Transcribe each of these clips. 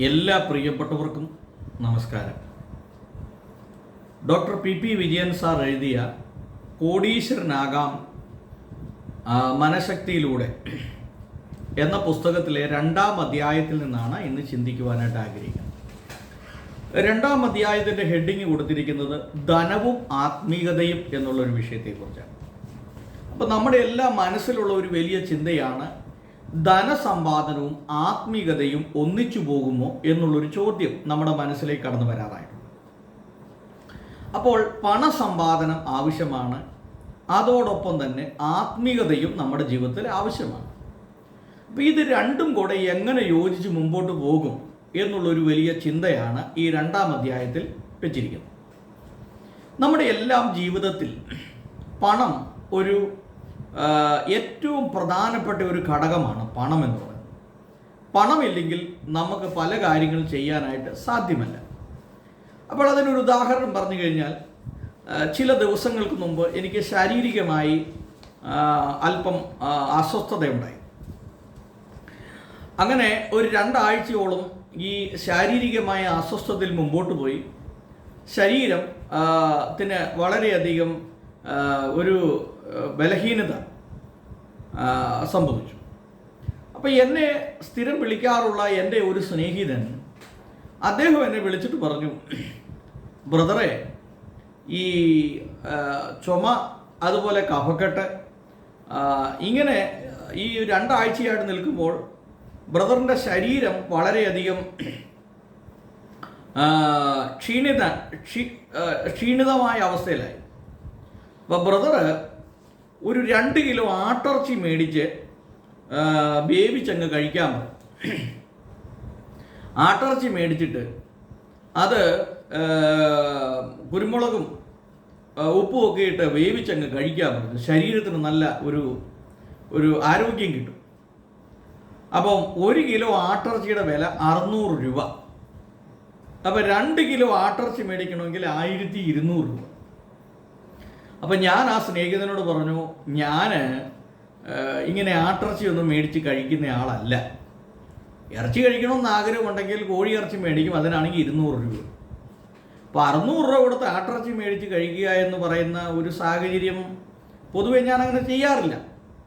എല്ലാ പ്രിയപ്പെട്ടവർക്കും നമസ്കാരം. ഡോക്ടർ പി വിജയൻ സാർ എഴുതിയ കോടീശ്വരനാകാം മനഃശക്തിയിലൂടെ എന്ന പുസ്തകത്തിലെ 2-ാം അധ്യായത്തിൽ നിന്നാണ് ഇന്ന് ചിന്തിക്കുവാനായിട്ട് ആഗ്രഹിക്കുന്നത്. 2-ാം അധ്യായത്തിൻ്റെ ഹെഡിങ് കൊടുത്തിരിക്കുന്നത് ധനവും ആത്മീയതയും എന്നുള്ളൊരു വിഷയത്തെക്കുറിച്ചാണ്. അപ്പോൾ നമ്മുടെ എല്ലാ മനസ്സിലുള്ള ഒരു വലിയ ചിന്തയാണ് ധനസമ്പാദനവും ആത്മീയതയും ഒന്നിച്ചു പോകുമോ എന്നുള്ളൊരു ചോദ്യം നമ്മുടെ മനസ്സിലേക്ക് കടന്നു വരാറായിട്ടുണ്ട്. അപ്പോൾ പണസമ്പാദനം ആവശ്യമാണ്, അതോടൊപ്പം തന്നെ ആത്മീയതയും നമ്മുടെ ജീവിതത്തിൽ ആവശ്യമാണ്. അപ്പോൾ ഇത് രണ്ടും കൂടെ എങ്ങനെ യോജിച്ച് മുമ്പോട്ട് പോകും എന്നുള്ളൊരു വലിയ ചിന്തയാണ് ഈ 2-ാം അധ്യായത്തിൽ വെച്ചിരിക്കുന്നത്. നമ്മുടെ എല്ലാം ജീവിതത്തിൽ പണം ഒരു ഏറ്റവും പ്രധാനപ്പെട്ട ഒരു ഘടകമാണ് പണം എന്ന് പറയുന്നത്. പണമില്ലെങ്കിൽ നമുക്ക് പല കാര്യങ്ങളും ചെയ്യാനായിട്ട് സാധ്യമല്ല. അപ്പോൾ അതിനൊരു ഉദാഹരണം പറഞ്ഞു കഴിഞ്ഞാൽ, ചില ദിവസങ്ങൾക്ക് മുമ്പ് എനിക്ക് ശാരീരികമായി അല്പം അസ്വസ്ഥതയുണ്ടായി. അങ്ങനെ ഒരു 2 ആഴ്ചയോളം ഈ ശാരീരികമായ അസ്വസ്ഥതയിൽ മുമ്പോട്ട് പോയി. ശരീരത്തിന് വളരെയധികം ഒരു ബലഹീനത സംഭവിച്ചു. അപ്പോൾ എന്നെ സ്ഥിരം വിളിക്കാറുള്ള എൻ്റെ ഒരു സ്നേഹിതൻ, അദ്ദേഹം എന്നെ വിളിച്ചിട്ട് പറഞ്ഞു, ബ്രദറെ, ഈ ചുമ, അതുപോലെ കഫക്കെട്ട്, ഇങ്ങനെ ഈ 2 ആഴ്ചയായിട്ട് നിൽക്കുമ്പോൾ ബ്രദറിൻ്റെ ശരീരം വളരെയധികം ക്ഷീണിതമായ അവസ്ഥയിലായി. അപ്പോൾ ബ്രദർ ഒരു 2 കിലോ ആട്ടിറച്ചി മേടിച്ച് വേവിച്ചങ്ങ് കഴിക്കാൻ പറഞ്ഞു. ആട്ടിറച്ചി മേടിച്ചിട്ട് അത് കുരുമുളകും ഉപ്പും ഒക്കെ ഇട്ട് വേവിച്ചങ്ങ് കഴിക്കാൻ പറഞ്ഞു. ശരീരത്തിന് നല്ല ഒരു ആരോഗ്യം കിട്ടും. അപ്പം 1 കിലോ ആട്ടിറച്ചിയുടെ വില 600 രൂപ. അപ്പം 2 കിലോ ആട്ടിറച്ചി മേടിക്കണമെങ്കിൽ 1200 രൂപ. അപ്പം ഞാൻ ആ സ്നേഹിതനോട് പറഞ്ഞു, ഞാൻ ഇങ്ങനെ ആട്ടിറച്ചി ഒന്നും മേടിച്ച് കഴിക്കുന്ന ആളല്ല. ഇറച്ചി കഴിക്കണമെന്ന് ആഗ്രഹമുണ്ടെങ്കിൽ കോഴി ഇറച്ചി മേടിക്കും, അതിനാണെങ്കിൽ 200 രൂപ. അപ്പോൾ 600 രൂപ കൊടുത്ത് ആട്ടിറച്ചി മേടിച്ച് കഴിക്കുക എന്ന് പറയുന്ന ഒരു സാഹചര്യം പൊതുവെ ഞാൻ അങ്ങനെ ചെയ്യാറില്ല.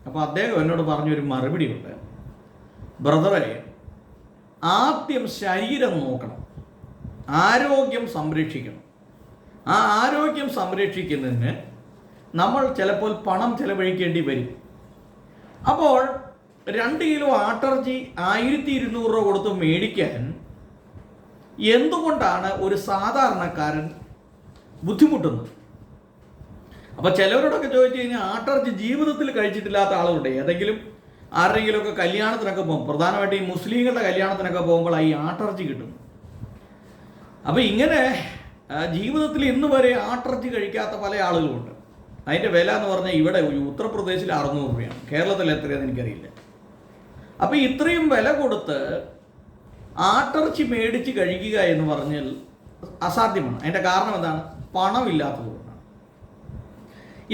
അപ്പോൾ അദ്ദേഹം എന്നോട് പറഞ്ഞൊരു മറുപടി ഉണ്ട്, ബ്രദറെ, ആദ്യം ശരീരം നോക്കണം, ആരോഗ്യം സംരക്ഷിക്കണം. ആ ആരോഗ്യം സംരക്ഷിക്കുന്നതിന് നമ്മൾ ചിലപ്പോൾ പണം ചെലവഴിക്കേണ്ടി വരും. അപ്പോൾ 2 കിലോ ആട്ടിറച്ചി 1200 രൂപ കൊടുത്ത് മേടിക്കാൻ എന്തുകൊണ്ടാണ് ഒരു സാധാരണക്കാരൻ ബുദ്ധിമുട്ടുന്നത്? അപ്പോൾ ചിലവരോടൊക്കെ ചോദിച്ചു കഴിഞ്ഞാൽ, ആട്ടിറച്ചി ജീവിതത്തിൽ കഴിച്ചിട്ടില്ലാത്ത ആളുകളുണ്ട്. ആരുടെയെങ്കിലുമൊക്കെ കല്യാണത്തിനൊക്കെ പോകും, പ്രധാനമായിട്ട് ഈ മുസ്ലിങ്ങളുടെ കല്യാണത്തിനൊക്കെ പോകുമ്പോൾ ഈ ആട്ടിറച്ചി കിട്ടും. അപ്പോൾ ഇങ്ങനെ ജീവിതത്തിൽ ഇന്ന് വരെ ആട്ടിറച്ചി കഴിക്കാത്ത പല ആളുകളുമുണ്ട്. അതിൻ്റെ വില എന്ന് പറഞ്ഞാൽ ഇവിടെ ഉത്തർപ്രദേശിൽ 600 രൂപയാണ്, കേരളത്തിൽ എത്രയാണെന്ന് എനിക്കറിയില്ല. അപ്പോൾ ഇത്രയും വില കൊടുത്ത് ആട്ടിറച്ചി മേടിച്ച് കഴിക്കുക എന്ന് പറഞ്ഞാൽ അസാധ്യമാണ്. അതിൻ്റെ കാരണം എന്താണ്? പണമില്ലാത്തത് കൊണ്ടാണ്.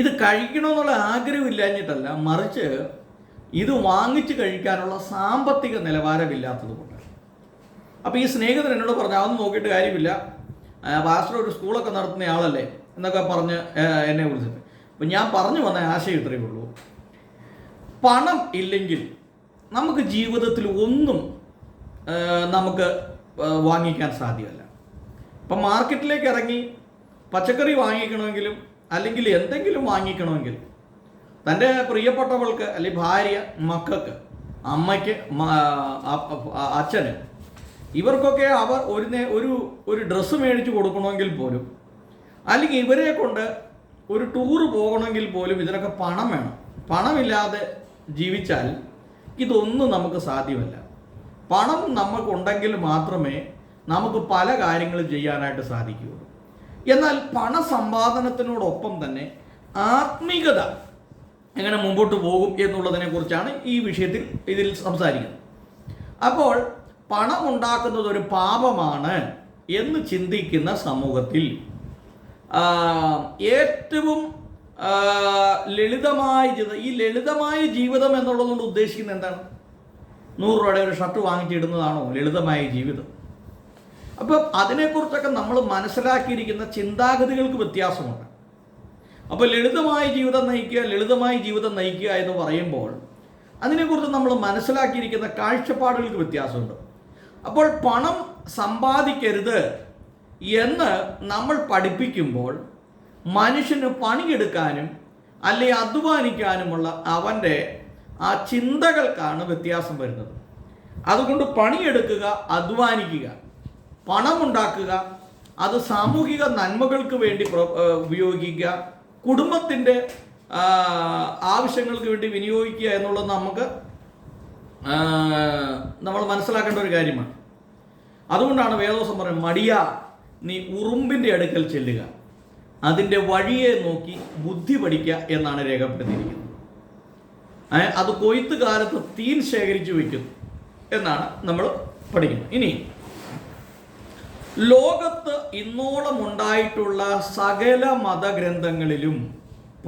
ഇത് കഴിക്കണമെന്നുള്ള ആഗ്രഹമില്ലാഞ്ഞിട്ടല്ല, മറിച്ച് ഇത് വാങ്ങിച്ച് കഴിക്കാനുള്ള സാമ്പത്തിക നിലവാരമില്ലാത്തത് കൊണ്ടാണ്. അപ്പോൾ ഈ സ്നേഹിതൻ എന്നോട് പറഞ്ഞു, അതൊന്നും നോക്കിയിട്ട് കാര്യമില്ല, പാസ്റ്റർ ഒരു സ്കൂളൊക്കെ നടത്തുന്ന ആളല്ലേ എന്നൊക്കെ പറഞ്ഞ് എന്നെ വിളിച്ചിട്ട്. അപ്പം ഞാൻ പറഞ്ഞു വന്ന ആശയം ഇത്രയേ ഉള്ളൂ, പണം ഇല്ലെങ്കിൽ നമുക്ക് ജീവിതത്തിൽ ഒന്നും നമുക്ക് വാങ്ങിക്കാൻ സാധ്യമല്ല. ഇപ്പം മാർക്കറ്റിലേക്ക് ഇറങ്ങി പച്ചക്കറി വാങ്ങിക്കണമെങ്കിലും അല്ലെങ്കിൽ എന്തെങ്കിലും വാങ്ങിക്കണമെങ്കിൽ തൻ്റെ പ്രിയപ്പെട്ടവൾക്ക്, അല്ലെങ്കിൽ ഭാര്യ, മക്കൾക്ക്, അമ്മയ്ക്ക്, അച്ഛന്, ഇവർക്കൊക്കെ അവർ ഒരു ഡ്രസ്സ് മേടിച്ച് കൊടുക്കണമെങ്കിൽ പോലും, അല്ലെങ്കിൽ ഇവരെ കൊണ്ട് ഒരു ടൂറ് പോകണമെങ്കിൽ പോലും ഇതിനൊക്കെ പണം വേണം. പണമില്ലാതെ ജീവിച്ചാൽ ഇതൊന്നും നമുക്ക് സാധ്യമല്ല. പണം നമുക്കുണ്ടെങ്കിൽ മാത്രമേ നമുക്ക് പല കാര്യങ്ങളും ചെയ്യാനായിട്ട് സാധിക്കുകയുള്ളൂ. എന്നാൽ പണസമ്പാദനത്തിനോടൊപ്പം തന്നെ ആത്മീയത എങ്ങനെ മുമ്പോട്ട് പോകും എന്നുള്ളതിനെക്കുറിച്ചാണ് ഈ വിഷയത്തിൽ ഇതിൽ സംസാരിക്കുന്നത്. അപ്പോൾ പണം ഉണ്ടാക്കുന്നത് ഒരു പാപമാണ് എന്ന് ചിന്തിക്കുന്ന സമൂഹത്തിൽ ഏറ്റവും ലളിതമായ ജീവിതം, ഈ ലളിതമായ ജീവിതം എന്നുള്ളതുകൊണ്ട് ഉദ്ദേശിക്കുന്നത് എന്താണ്? 100 രൂപയുടെ ഒരു ഷർട്ട് വാങ്ങിച്ചിടുന്നതാണോ ലളിതമായ ജീവിതം? അപ്പം അതിനെക്കുറിച്ചൊക്കെ നമ്മൾ മനസ്സിലാക്കിയിരിക്കുന്ന ചിന്താഗതികൾക്ക് വ്യത്യാസമുണ്ട്. അപ്പോൾ ലളിതമായ ജീവിതം നയിക്കുക എന്ന് പറയുമ്പോൾ അതിനെക്കുറിച്ച് നമ്മൾ മനസ്സിലാക്കിയിരിക്കുന്ന കാഴ്ചപ്പാടുകൾക്ക് വ്യത്യാസമുണ്ട്. അപ്പോൾ പണം സമ്പാദിക്കരുത് എന്ന് നമ്മൾ പഠിപ്പിക്കുമ്പോൾ മനുഷ്യന് പണിയെടുക്കാനും അല്ലെങ്കിൽ അധ്വാനിക്കാനുമുള്ള അവൻ്റെ ആ ചിന്തകൾക്കാണ് വ്യത്യാസം വരുന്നത്. അതുകൊണ്ട് പണിയെടുക്കുക, അധ്വാനിക്കുക, പണമുണ്ടാക്കുക, അത് സാമൂഹിക നന്മകൾക്ക് വേണ്ടി ഉപയോഗിക്കുക, കുടുംബത്തിൻ്റെ ആവശ്യങ്ങൾക്ക് വേണ്ടി വിനിയോഗിക്കുക എന്നുള്ളത് നമ്മൾ മനസ്സിലാക്കേണ്ട ഒരു കാര്യമാണ്. അതുകൊണ്ടാണ് വേദോസം പറയുന്നത്, മടിയ നീ ഉറുമ്പിൻ്റെ അടുക്കൽ ചെല്ലുക, അതിൻ്റെ വഴിയെ നോക്കി ബുദ്ധി പഠിക്കുക എന്നാണ് രേഖപ്പെടുത്തിയിരിക്കുന്നത്. അത് കൊയ്ത്ത് കാലത്ത് തീൻ ശേഖരിച്ചു വയ്ക്കുന്നു എന്നാണ് നമ്മൾ പഠിക്കുന്നത്. ഇനി ലോകത്ത് ഇന്നോളം ഉണ്ടായിട്ടുള്ള സകല മതഗ്രന്ഥങ്ങളിലും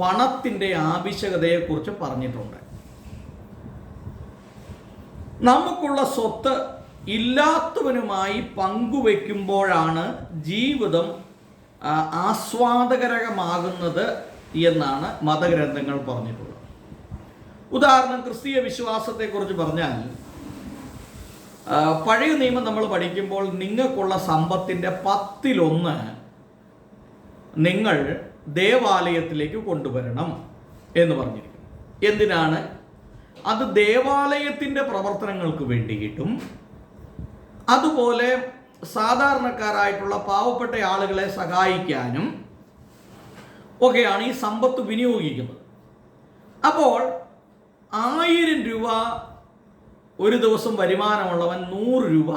പണത്തിൻ്റെ ആവശ്യകതയെക്കുറിച്ച് പറഞ്ഞിട്ടുണ്ട്. നമുക്കുള്ള സ്വത്ത് ഇല്ലാത്തവനുമായി പങ്കുവെക്കുമ്പോഴാണ് ജീവിതം ആസ്വാദകരമാകുന്നത് എന്നാണ് മതഗ്രന്ഥങ്ങൾ പറഞ്ഞിട്ടുള്ളത്. ഉദാഹരണം, ക്രിസ്തീയ വിശ്വാസത്തെക്കുറിച്ച് പറഞ്ഞാൽ പഴയ നിയമം നമ്മൾ പഠിക്കുമ്പോൾ നിങ്ങൾക്കുള്ള സമ്പത്തിൻ്റെ 1/10 നിങ്ങൾ ദേവാലയത്തിലേക്ക് കൊണ്ടുവരണം എന്ന് പറഞ്ഞിരിക്കും. എന്തിനാണ്? അത് ദേവാലയത്തിൻ്റെ പ്രവർത്തനങ്ങൾക്ക് വേണ്ടിയിട്ടും അതുപോലെ സാധാരണക്കാരായിട്ടുള്ള പാവപ്പെട്ട ആളുകളെ സഹായിക്കാനും ഒക്കെയാണ് ഈ സമ്പത്ത് വിനിയോഗിക്കുന്നത്. അപ്പോൾ 1000 രൂപ ഒരു ദിവസം വരുമാനമുള്ളവൻ 100 രൂപ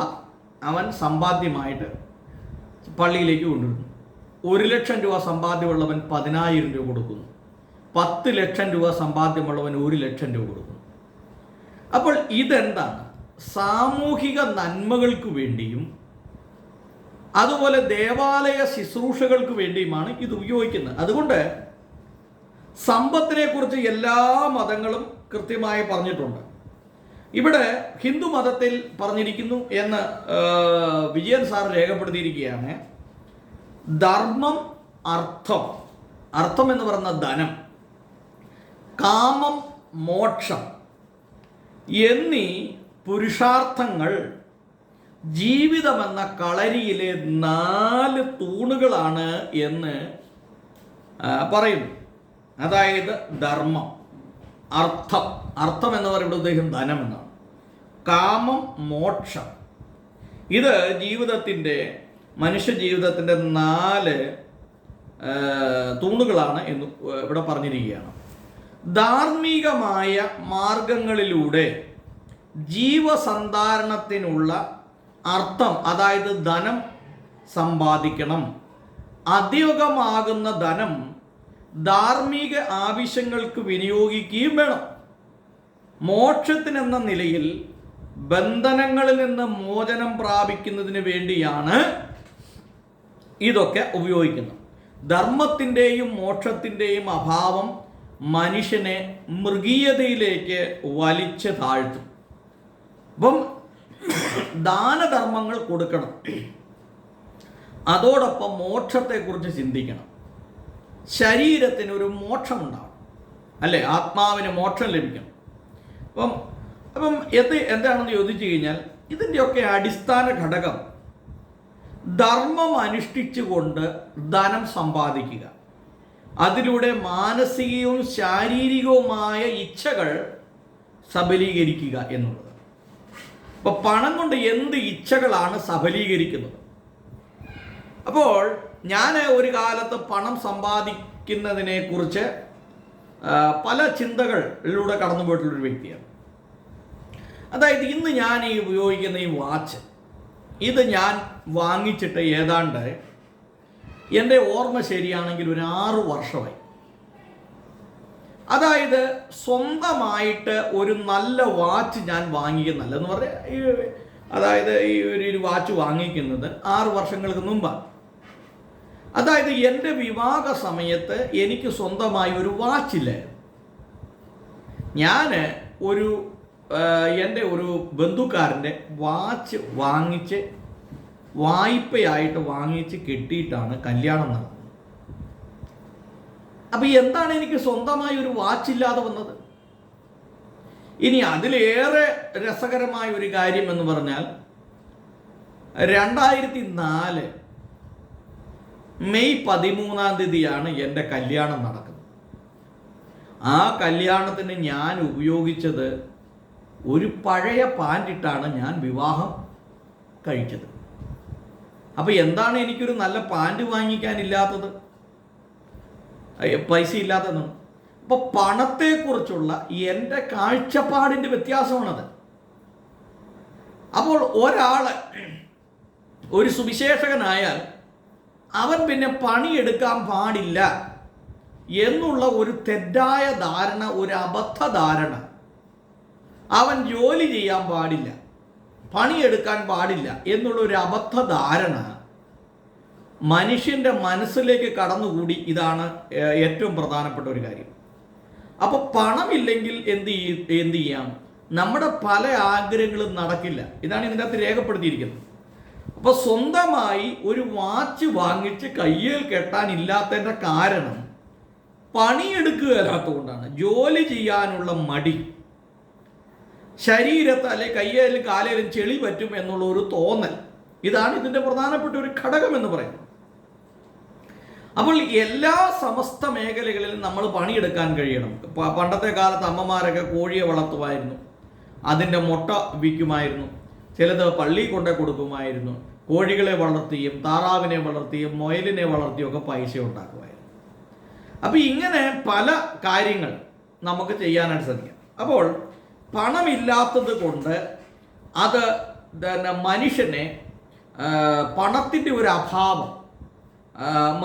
അവൻ സമ്പാദ്യമായിട്ട് പള്ളിയിലേക്ക് കൊണ്ടുവരുന്നു. 1,00,000 രൂപ സമ്പാദ്യമുള്ളവൻ 10,000 രൂപ കൊടുക്കുന്നു. 10 ലക്ഷം രൂപ സമ്പാദ്യമുള്ളവൻ 1,00,000 രൂപ കൊടുക്കുന്നു. അപ്പോൾ ഇതെന്താണ്? സാമൂഹിക നന്മകൾക്ക് വേണ്ടിയും അതുപോലെ ദേവാലയ ശുശ്രൂഷകൾക്ക് വേണ്ടിയുമാണ് ഇത് ഉപയോഗിക്കുന്നത്. അതുകൊണ്ട് സമ്പത്തിനെ കുറിച്ച് എല്ലാ മതങ്ങളും കൃത്യമായി പറഞ്ഞിട്ടുണ്ട്. ഇവിടെ ഹിന്ദു മതത്തിൽ പറഞ്ഞിരിക്കുന്നു എന്ന് വിജയൻ സാർ രേഖപ്പെടുത്തിയിരിക്കുകയാണ്. ധർമ്മം, അർത്ഥം എന്ന് പറയുന്ന ധനം, കാമം, മോക്ഷം എന്നീ പുരുഷാർത്ഥങ്ങൾ ജീവിതമെന്ന കളരിയിലെ 4 തൂണുകളാണ് എന്ന് പറയുന്നു. അതായത് ധർമ്മം, അർത്ഥം എന്ന് പറയുമ്പോൾ ഉദ്ദേശം ധനം എന്നാണ്. കാമം, മോക്ഷം, ഇത് മനുഷ്യ ജീവിതത്തിൻ്റെ 4 തൂണുകളാണ് എന്ന് ഇവിടെ പറഞ്ഞിരിക്കുകയാണ്. ധാർമ്മികമായ മാർഗങ്ങളിലൂടെ ജീവസന്ധാരണത്തിനുള്ള അർത്ഥം, അതായത് ധനം സമ്പാദിക്കണം. അധികമാകുന്ന ധനം ധാർമ്മിക ആവശ്യങ്ങൾക്ക് വിനിയോഗിക്കുകയും വേണം. മോക്ഷത്തിനെന്ന നിലയിൽ ബന്ധനങ്ങളിൽ നിന്ന് മോചനം പ്രാപിക്കുന്നതിന് വേണ്ടിയാണ് ഇതൊക്കെ ഉപയോഗിക്കുന്നത്. ധർമ്മത്തിൻ്റെയും മോക്ഷത്തിൻ്റെയും അഭാവം മനുഷ്യനെ മൃഗീയതയിലേക്ക് വലിച്ചു താഴ്ത്തും. അപ്പം ദാനധർമ്മങ്ങൾ കൊടുക്കണം, അതോടൊപ്പം മോക്ഷത്തെക്കുറിച്ച് ചിന്തിക്കണം. ശരീരത്തിന് ഒരു മോക്ഷമുണ്ടാവണം, അല്ലേ? ആത്മാവിന് മോക്ഷം ലഭിക്കണം. അപ്പം എന്താണെന്ന് ചോദിച്ചു കഴിഞ്ഞാൽ ഇതിൻ്റെയൊക്കെ അടിസ്ഥാന ഘടകം ധർമ്മം അനുഷ്ഠിച്ചുകൊണ്ട് ധനം സമ്പാദിക്കുക, അതിലൂടെ മാനസികവും ശാരീരികവുമായ ഇച്ഛകൾ സബലീകരിക്കുക എന്നുള്ളത്. അപ്പോൾ പണം കൊണ്ട് എന്ത് ഇച്ഛകളാണ് സബലീകരിക്കുന്നത്? അപ്പോൾ ഞാൻ ഒരു കാലത്ത് പണം സമ്പാദിക്കുന്നതിനെക്കുറിച്ച് പല ചിന്തകളിലൂടെ കടന്നു പോയിട്ടുള്ളൊരു വ്യക്തിയാണ്. അതായത് ഇന്ന് ഞാൻ ഈ ഉപയോഗിക്കുന്ന ഈ വാച്ച്, ഇത് ഞാൻ വാങ്ങിച്ചിട്ട് ഏതാണ്ട് എൻ്റെ ഓർമ്മ ശരിയാണെങ്കിൽ ഒരു 6 വർഷമായി. അതായത് സ്വന്തമായിട്ട് ഒരു നല്ല വാച്ച് ഞാൻ വാങ്ങിക്കുന്നല്ല എന്ന് പറഞ്ഞാൽ, അതായത് ഈ ഒരു വാച്ച് വാങ്ങിക്കുന്നത് 6 വർഷങ്ങൾക്ക് മുമ്പാണ്. അതായത് എൻ്റെ വിവാഹ സമയത്ത് എനിക്ക് സ്വന്തമായി ഒരു വാച്ചില്ലായിരുന്നു. ഞാൻ എൻ്റെ ഒരു ബന്ധുക്കാരൻ്റെ വാച്ച് വാങ്ങിച്ച് വായ്പയായിട്ട് വാങ്ങിച്ച് കെട്ടിയിട്ടാണ് കല്യാണം നടന്നത്. അപ്പം എന്താണ് എനിക്ക് സ്വന്തമായി ഒരു വാച്ചില്ലാതെ വന്നത്? ഇനി അതിലേറെ രസകരമായ ഒരു കാര്യം എന്ന് പറഞ്ഞാൽ 2004 മെയ് 13 എൻ്റെ കല്യാണം നടക്കുന്നത്. ആ കല്യാണത്തിന് ഞാൻ ഉപയോഗിച്ചത് ഒരു പഴയ പാൻറ്റിട്ടാണ് ഞാൻ വിവാഹം കഴിച്ചത്. അപ്പോൾ എന്താണ് എനിക്കൊരു നല്ല പാൻറ്റ് വാങ്ങിക്കാനില്ലാത്തത്, പൈസ ഇല്ലാത്തതെന്നാണ്. അപ്പോൾ പണത്തെക്കുറിച്ചുള്ള എൻ്റെ കാഴ്ചപ്പാടിൻ്റെ വ്യത്യാസമാണത്. അപ്പോൾ ഒരാൾ ഒരു സുവിശേഷകനായാൽ അവൻ പിന്നെ പണിയെടുക്കാൻ പാടില്ല എന്നുള്ള ഒരു തെറ്റായ ധാരണ, ഒരു അബദ്ധ ധാരണ, അവൻ ജോലി ചെയ്യാൻ പാടില്ല, പണിയെടുക്കാൻ പാടില്ല എന്നുള്ള ഒരു അബദ്ധ ധാരണ മനുഷ്യൻ്റെ മനസ്സിലേക്ക് കടന്നുകൂടി. ഇതാണ് ഏറ്റവും പ്രധാനപ്പെട്ട ഒരു കാര്യം. അപ്പോൾ പണമില്ലെങ്കിൽ എന്ത് ചെയ്യാം? നമ്മുടെ പല ആഗ്രഹങ്ങളും നടക്കില്ല. ഇതാണ് ഇതിൻ്റെ അകത്ത് രേഖപ്പെടുത്തിയിരിക്കുന്നത്. അപ്പോൾ സ്വന്തമായി ഒരു വാച്ച് വാങ്ങിച്ച് കയ്യിൽ കെട്ടാനില്ലാത്തതിൻ്റെ കാരണം പണിയെടുക്കുകയല്ലാത്തതുകൊണ്ടാണ്. ജോലി ചെയ്യാനുള്ള മടി, ശരീരത്ത് അല്ലെ കയ്യിലും കാലിലും ചെളി പറ്റും എന്നുള്ള ഒരു തോന്നൽ, ഇതാണ് ഇതിൻ്റെ പ്രധാനപ്പെട്ട ഒരു ഘടകം എന്ന് പറയുന്നത്. അപ്പോൾ എല്ലാ സമസ്ത മേഖലകളിലും നമ്മൾ പണിയെടുക്കാൻ കഴിയണം. പണ്ടത്തെ കാലത്ത് അമ്മമാരൊക്കെ കോഴിയെ വളർത്തുമായിരുന്നു, അതിൻ്റെ മുട്ട വിൽക്കുമായിരുന്നു, ചിലത് പള്ളി കൊണ്ടേ കൊടുക്കുമായിരുന്നു. കോഴികളെ വളർത്തിയും താറാവിനെ വളർത്തിയും മുയലിനെ വളർത്തിയും ഒക്കെ പൈസ ഉണ്ടാക്കുമായിരുന്നു. അപ്പോൾ ഇങ്ങനെ പല കാര്യങ്ങൾ നമുക്ക് ചെയ്യാനായിട്ട് സാധിക്കും. അപ്പോൾ പണമില്ലാത്തത് കൊണ്ട് അത് മനുഷ്യനെ, പണത്തിൻ്റെ ഒരു അഭാവം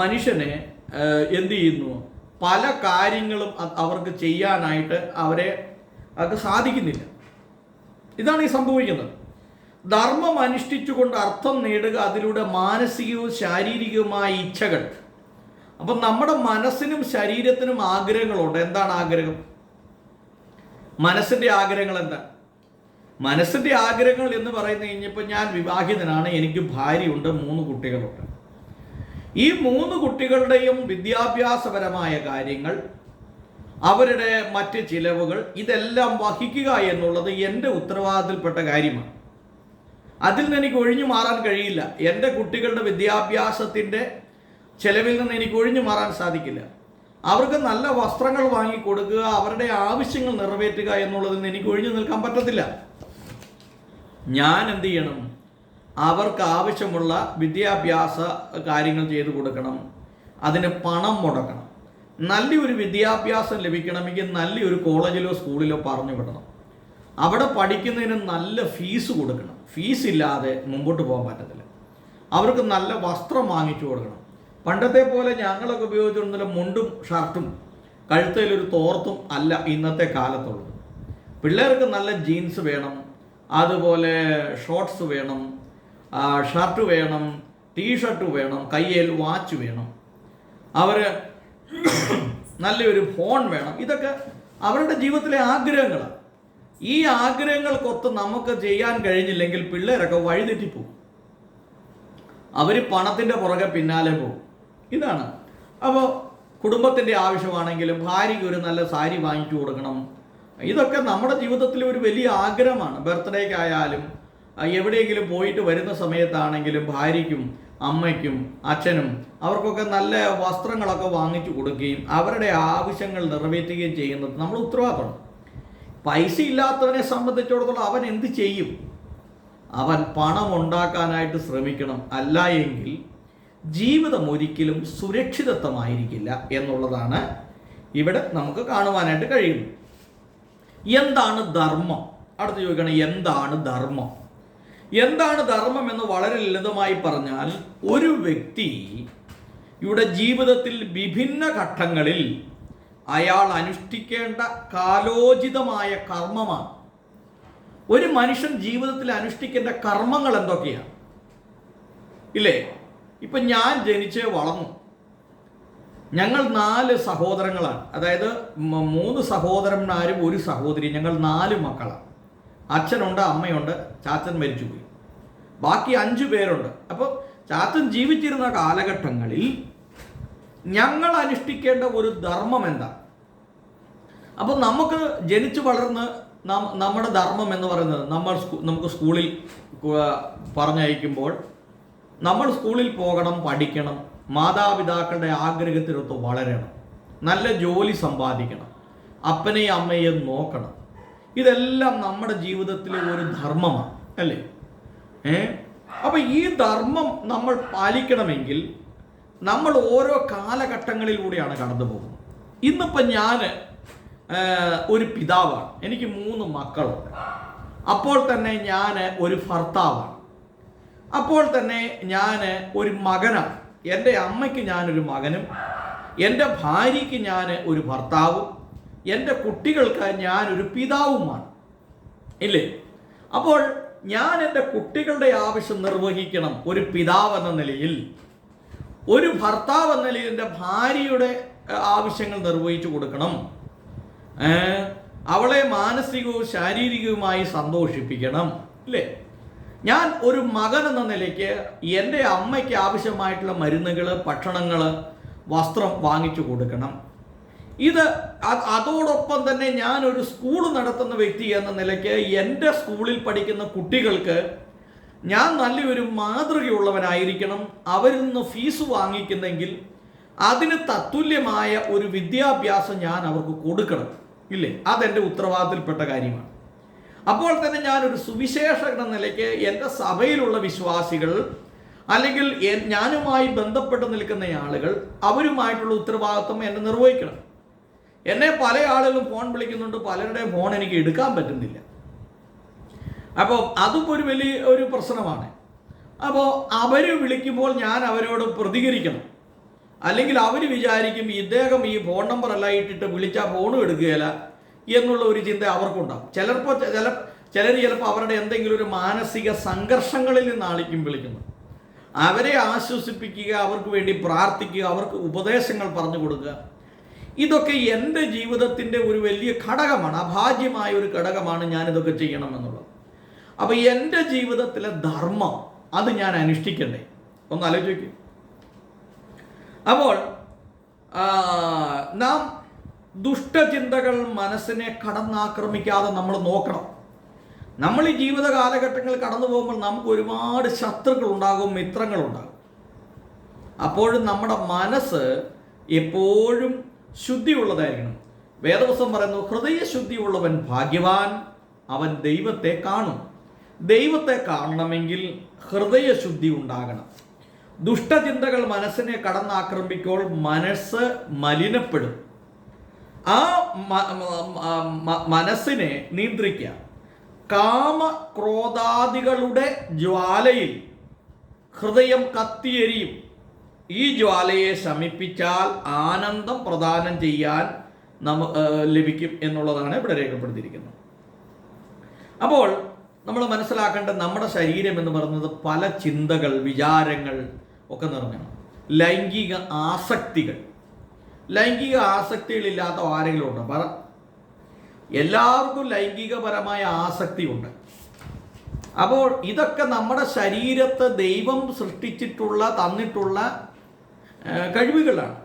മനുഷ്യനെ എന്ത് ചെയ്യുന്നു, പല കാര്യങ്ങളും അവർക്ക് ചെയ്യാനായിട്ട് അവർക്ക് സാധിക്കുന്നില്ല. ഇതാണ് ഈ സംഭവിക്കുന്നത്. ധർമ്മം അനുഷ്ഠിച്ചുകൊണ്ട് അർത്ഥം നേടുക, അതിലൂടെ മാനസികവും ശാരീരികവുമായ ഇച്ഛകൾ. അപ്പം നമ്മുടെ മനസ്സിനും ശരീരത്തിനും ആഗ്രഹങ്ങളുണ്ട്. എന്താണ് ആഗ്രഹം? മനസ്സിൻ്റെ ആഗ്രഹങ്ങൾ എന്താ? മനസ്സിൻ്റെ ആഗ്രഹങ്ങൾ എന്ന് പറയുന്നത് കഴിഞ്ഞപ്പോൾ ഞാൻ വിവാഹിതനാണ്, എനിക്ക് ഭാര്യയുണ്ട്, 3 കുട്ടികളുണ്ട്. ഈ 3 കുട്ടികളുടെയും വിദ്യാഭ്യാസപരമായ കാര്യങ്ങൾ, അവരുടെ മറ്റ് ചിലവുകൾ, ഇതെല്ലാം വഹിക്കുക എന്നുള്ളത് എൻ്റെ ഉത്തരവാദിത്തത്തിൽപ്പെട്ട കാര്യമാണ്. അതിൽ നിന്ന് എനിക്ക് ഒഴിഞ്ഞു മാറാൻ കഴിയില്ല. എൻ്റെ കുട്ടികളുടെ വിദ്യാഭ്യാസത്തിൻ്റെ ചിലവിൽ നിന്ന് എനിക്ക് ഒഴിഞ്ഞു മാറാൻ സാധിക്കില്ല. അവർക്ക് നല്ല വസ്ത്രങ്ങൾ വാങ്ങിക്കൊടുക്കുക, അവരുടെ ആവശ്യങ്ങൾ നിറവേറ്റുക എന്നുള്ളതിൽ നിന്ന് എനിക്ക് ഒഴിഞ്ഞു നിൽക്കാൻ പറ്റത്തില്ല. ഞാൻ എന്ത് ചെയ്യണം? അവർക്ക് ആവശ്യമുള്ള വിദ്യാഭ്യാസ കാര്യങ്ങൾ ചെയ്തു കൊടുക്കണം, അതിന് പണം മുടക്കണം. നല്ലൊരു വിദ്യാഭ്യാസം ലഭിക്കണമെങ്കിൽ നല്ലൊരു കോളേജിലോ സ്കൂളിലോ പറഞ്ഞു വിടണം. അവിടെ പഠിക്കുന്നതിന് നല്ല ഫീസ് കൊടുക്കണം. ഫീസ് ഇല്ലാതെ മുമ്പോട്ട് പോകാൻ പറ്റത്തില്ല. അവർക്ക് നല്ല വസ്ത്രം വാങ്ങിച്ചു കൊടുക്കണം. പണ്ടത്തെ പോലെ ഞങ്ങളൊക്കെ ഉപയോഗിച്ചിരുന്ന മുണ്ടും ഷർട്ടും കഴുത്തയിലൊരു തോർത്തും അല്ല ഇന്നത്തെ കാലത്തുള്ളത്. പിള്ളേർക്ക് നല്ല ജീൻസ് വേണം, അതുപോലെ ഷോർട്ട്സ് വേണം, ഷർട്ട് വേണം, ടീഷർട്ട് വേണം, കയ്യിൽ വാച്ച് വേണം, അവർ നല്ലൊരു ഫോൺ വേണം. ഇതൊക്കെ അവരുടെ ജീവിതത്തിലെ ആഗ്രഹങ്ങളാണ്. ഈ ആഗ്രഹങ്ങൾക്കൊത്ത് നമുക്ക് ചെയ്യാൻ കഴിഞ്ഞില്ലെങ്കിൽ പിള്ളേരൊക്കെ വഴിതെറ്റിപ്പോകും. അവർ പണത്തിൻ്റെ പുറകെ പിന്നാലെ പോകും. ഇതാണ്. അപ്പോൾ കുടുംബത്തിൻ്റെ ആവശ്യമാണെങ്കിലും ഭാര്യയ്ക്ക് ഒരു നല്ല സാരി വാങ്ങിച്ചു കൊടുക്കണം. ഇതൊക്കെ നമ്മുടെ ജീവിതത്തിലെ ഒരു വലിയ ആഗ്രഹമാണ്. ബർത്ത്ഡേക്കായാലും എവിടെയെങ്കിലും പോയിട്ട് വരുന്ന സമയത്താണെങ്കിലും ഭാര്യയ്ക്കും അമ്മയ്ക്കും അച്ഛനും അവർക്കൊക്കെ നല്ല വസ്ത്രങ്ങളൊക്കെ വാങ്ങിച്ചു കൊടുക്കുകയും അവരുടെ ആവശ്യങ്ങൾ നിറവേറ്റുകയും ചെയ്യുന്നത് നമ്മുടെ ഉത്തരവാദിത്തമാണ്. പൈസ ഇല്ലാത്തവനെ സംബന്ധിച്ചിടത്തോളം അവൻ എന്ത് ചെയ്യും? അവൻ പണം ഉണ്ടാക്കാനായിട്ട് ശ്രമിക്കണം. അല്ല എങ്കിൽ ജീവിതം ഒരിക്കലും സുരക്ഷിതത്വമായിരിക്കില്ല എന്നുള്ളതാണ് ഇവിടെ നമുക്ക് കാണുവാനായിട്ട് കഴിയുന്നത്. എന്താണ് ധർമ്മം? അടുത്ത് ചോദിക്കണം, എന്താണ് ധർമ്മം? എന്താണ് ധർമ്മം എന്ന് വളരെ ലളിതമായി പറഞ്ഞാൽ, ഒരു വ്യക്തി ഇവിടെ ജീവിതത്തിൽ വിഭിന്ന ഘട്ടങ്ങളിൽ അയാൾ അനുഷ്ഠിക്കേണ്ട കാലോചിതമായ കർമ്മമാണ്. ഒരു മനുഷ്യൻ ജീവിതത്തിൽ അനുഷ്ഠിക്കേണ്ട കർമ്മങ്ങൾ എന്തൊക്കെയാണ്? ഇല്ലേ? ഇപ്പം ഞാൻ ജനിച്ച് വളർന്നു. ഞങ്ങൾ 4 സഹോദരങ്ങളാണ്. അതായത് 3 സഹോദരന്മാരും 1 സഹോദരി. ഞങ്ങൾ 4 മക്കളാണ്. അച്ഛനുണ്ട്, അമ്മയുണ്ട്, ചാച്ചൻ മരിച്ചുപോയി. ബാക്കി 5 പേരുണ്ട്. അപ്പോൾ ചാത്തൻ ജീവിച്ചിരുന്ന കാലഘട്ടങ്ങളിൽ ഞങ്ങൾ അനുഷ്ഠിക്കേണ്ട ഒരു ധർമ്മം എന്താ? അപ്പോൾ നമുക്ക് ജനിച്ചു വളർന്ന് നമ്മുടെ ധർമ്മം എന്ന് പറയുന്നത് നമുക്ക് സ്കൂളിൽ പറഞ്ഞയക്കുമ്പോൾ നമ്മൾ സ്കൂളിൽ പോകണം, പഠിക്കണം, മാതാപിതാക്കളുടെ ആഗ്രഹത്തിനൊത്ത് വളരണം, നല്ല ജോലി സമ്പാദിക്കണം, അപ്പനെയും അമ്മയെയും നോക്കണം. ഇതെല്ലാം നമ്മുടെ ജീവിതത്തിലെ ഒരു ധർമ്മമാണ്, അല്ലേ? അപ്പോൾ ഈ ധർമ്മം നമ്മൾ പാലിക്കണമെങ്കിൽ നമ്മൾ ഓരോ കാലഘട്ടങ്ങളിലൂടെയാണ് കടന്നു പോകുന്നത്. ഇന്നിപ്പോൾ ഞാൻ ഒരു പിതാവാണ്, എനിക്ക് 3 മക്കളുണ്ട്. അപ്പോൾ തന്നെ ഞാൻ ഒരു ഭർത്താവാണ്. അപ്പോൾ തന്നെ ഞാൻ ഒരു മകനാണ്. എൻ്റെ അമ്മയ്ക്ക് ഞാനൊരു മകനും, എൻ്റെ ഭാര്യയ്ക്ക് ഞാൻ ഒരു ഭർത്താവും, എൻ്റെ കുട്ടികൾക്ക് ഞാനൊരു പിതാവുമാണ്, ഇല്ലേ? അപ്പോൾ ഞാൻ എൻ്റെ കുട്ടികളുടെ ആവശ്യം നിർവഹിക്കണം ഒരു പിതാവ് എന്ന നിലയിൽ. ഒരു ഭർത്താവ് എന്ന നിലയിൽ എൻ്റെ ഭാര്യയുടെ ആവശ്യങ്ങൾ നിർവഹിച്ചു കൊടുക്കണം. അവളെ മാനസികവും ശാരീരികവുമായി സന്തോഷിപ്പിക്കണം, ഇല്ലേ? ഞാൻ ഒരു മകൻ എന്ന നിലയ്ക്ക് എൻ്റെ അമ്മയ്ക്ക് ആവശ്യമായിട്ടുള്ള മരുന്നുകൾ, ഭക്ഷണങ്ങൾ, വസ്ത്രം വാങ്ങിച്ചു കൊടുക്കണം. അതോടൊപ്പം തന്നെ ഞാൻ ഒരു സ്കൂൾ നടത്തുന്ന വ്യക്തി എന്ന നിലയ്ക്ക് എൻ്റെ സ്കൂളിൽ പഠിക്കുന്ന കുട്ടികൾക്ക് ഞാൻ നല്ലൊരു മാതൃകയുള്ളവനായിരിക്കണം. അവരിൽ നിന്ന് ഫീസ് വാങ്ങിക്കുന്നെങ്കിൽ അതിന് തത്തുല്യമായ ഒരു വിദ്യാഭ്യാസം ഞാൻ അവർക്ക് കൊടുക്കണം, ഇല്ലേ? അതെൻ്റെ ഉത്തരവാദിത്തത്തിൽപ്പെട്ട കാര്യമാണ്. അപ്പോൾ തന്നെ ഞാനൊരു സുവിശേഷകൻ എന്ന നിലയ്ക്ക് എൻ്റെ സഭയിലുള്ള വിശ്വാസികൾ അല്ലെങ്കിൽ ഞാനുമായി ബന്ധപ്പെട്ട് നിൽക്കുന്ന ആളുകൾ, അവരുമായിട്ടുള്ള ഉത്തരവാദിത്വം എന്നെ നിർവഹിക്കണം. എന്നെ പല ആളുകളും ഫോൺ വിളിക്കുന്നുണ്ട്, പലരുടെയും ഫോൺ എനിക്ക് എടുക്കാൻ പറ്റുന്നില്ല. അപ്പോൾ അതും ഒരു പ്രശ്നമാണ്. അപ്പോൾ അവർ വിളിക്കുമ്പോൾ ഞാൻ അവരോട് പ്രതികരിക്കണം. അല്ലെങ്കിൽ അവർ വിചാരിക്കും ഇദ്ദേഹം ഈ ഫോൺ നമ്പർ എല്ലാം ഇട്ടിട്ട് വിളിച്ചാൽ ഫോണും എടുക്കുകയില്ല എന്നുള്ള ഒരു ചിന്ത അവർക്കുണ്ടാകും. ചിലർ ചിലപ്പോൾ അവരുടെ എന്തെങ്കിലും ഒരു മാനസിക സംഘർഷങ്ങളിൽ നിന്നായിരിക്കും വിളിക്കുന്നത്. അവരെ ആശ്വസിപ്പിക്കുക, അവർക്ക് വേണ്ടി പ്രാർത്ഥിക്കുക, അവർക്ക് ഉപദേശങ്ങൾ പറഞ്ഞു കൊടുക്കുക. ഇതൊക്കെ എൻ്റെ ജീവിതത്തിൻ്റെ ഒരു വലിയ ഘടകമാണ്, അഭാജ്യമായ ഒരു ഘടകമാണ്. ഞാനിതൊക്കെ ചെയ്യണമെന്നുള്ളത്. അപ്പോൾ എൻ്റെ ജീവിതത്തിലെ ധർമ്മം അത് ഞാൻ അനുഷ്ഠിക്കണ്ടേ? ഒന്ന് ആലോചിക്കും. അപ്പോൾ നാം ദുഷ്ടചിന്തകൾ മനസ്സിനെ കടന്നാക്രമിക്കാതെ നമ്മൾ നോക്കണം. നമ്മൾ ഈ ജീവിത കാലഘട്ടങ്ങൾ കടന്നു പോകുമ്പോൾ നമുക്ക് ഒരുപാട് ശത്രുക്കളുണ്ടാകും, മിത്രങ്ങളുണ്ടാകും. അപ്പോഴും നമ്മുടെ മനസ്സ് എപ്പോഴും ശുദ്ധിയുള്ളതായിരിക്കണം. വേദപുസ്തകം പറയുന്നു, ഹൃദയശുദ്ധിയുള്ളവൻ ഭാഗ്യവാൻ, അവൻ ദൈവത്തെ കാണും. ദൈവത്തെ കാണണമെങ്കിൽ ഹൃദയശുദ്ധി ഉണ്ടാകണം. ദുഷ്ടചിന്തകൾ മനസ്സിനെ കടന്നാക്രമിക്കുമ്പോൾ മനസ്സ് മലിനപ്പെടും. ആ മനസ്സിനെ നിയന്ത്രിക്കുക. കാമക്രോധാദികളുടെ ജ്വാലയിൽ ഹൃദയം കത്തിയെരിയും. ഈ ജ്വാലയെ ശമിപ്പിച്ചാൽ ആനന്ദം പ്രദാനം ചെയ്യാൻ ലഭിക്കും എന്നുള്ളതാണ് ഇവിടെ രേഖപ്പെടുത്തിയിരിക്കുന്നത്. അപ്പോൾ നമ്മൾ മനസ്സിലാക്കേണ്ട, നമ്മുടെ ശരീരം എന്ന് പറയുന്നത് പല ചിന്തകൾ, വിചാരങ്ങൾ ഒക്കെ നിറഞ്ഞാണ്. ലൈംഗിക ആസക്തികളില്ലാത്ത ആരെങ്കിലും ഉണ്ടോ? പറ. എല്ലാവർക്കും ലൈംഗികപരമായ ആസക്തിയുണ്ട്. അപ്പോൾ ഇതൊക്കെ നമ്മുടെ ശരീരത്തെ ദൈവം തന്നിട്ടുള്ള കഴിവുകളാണ്.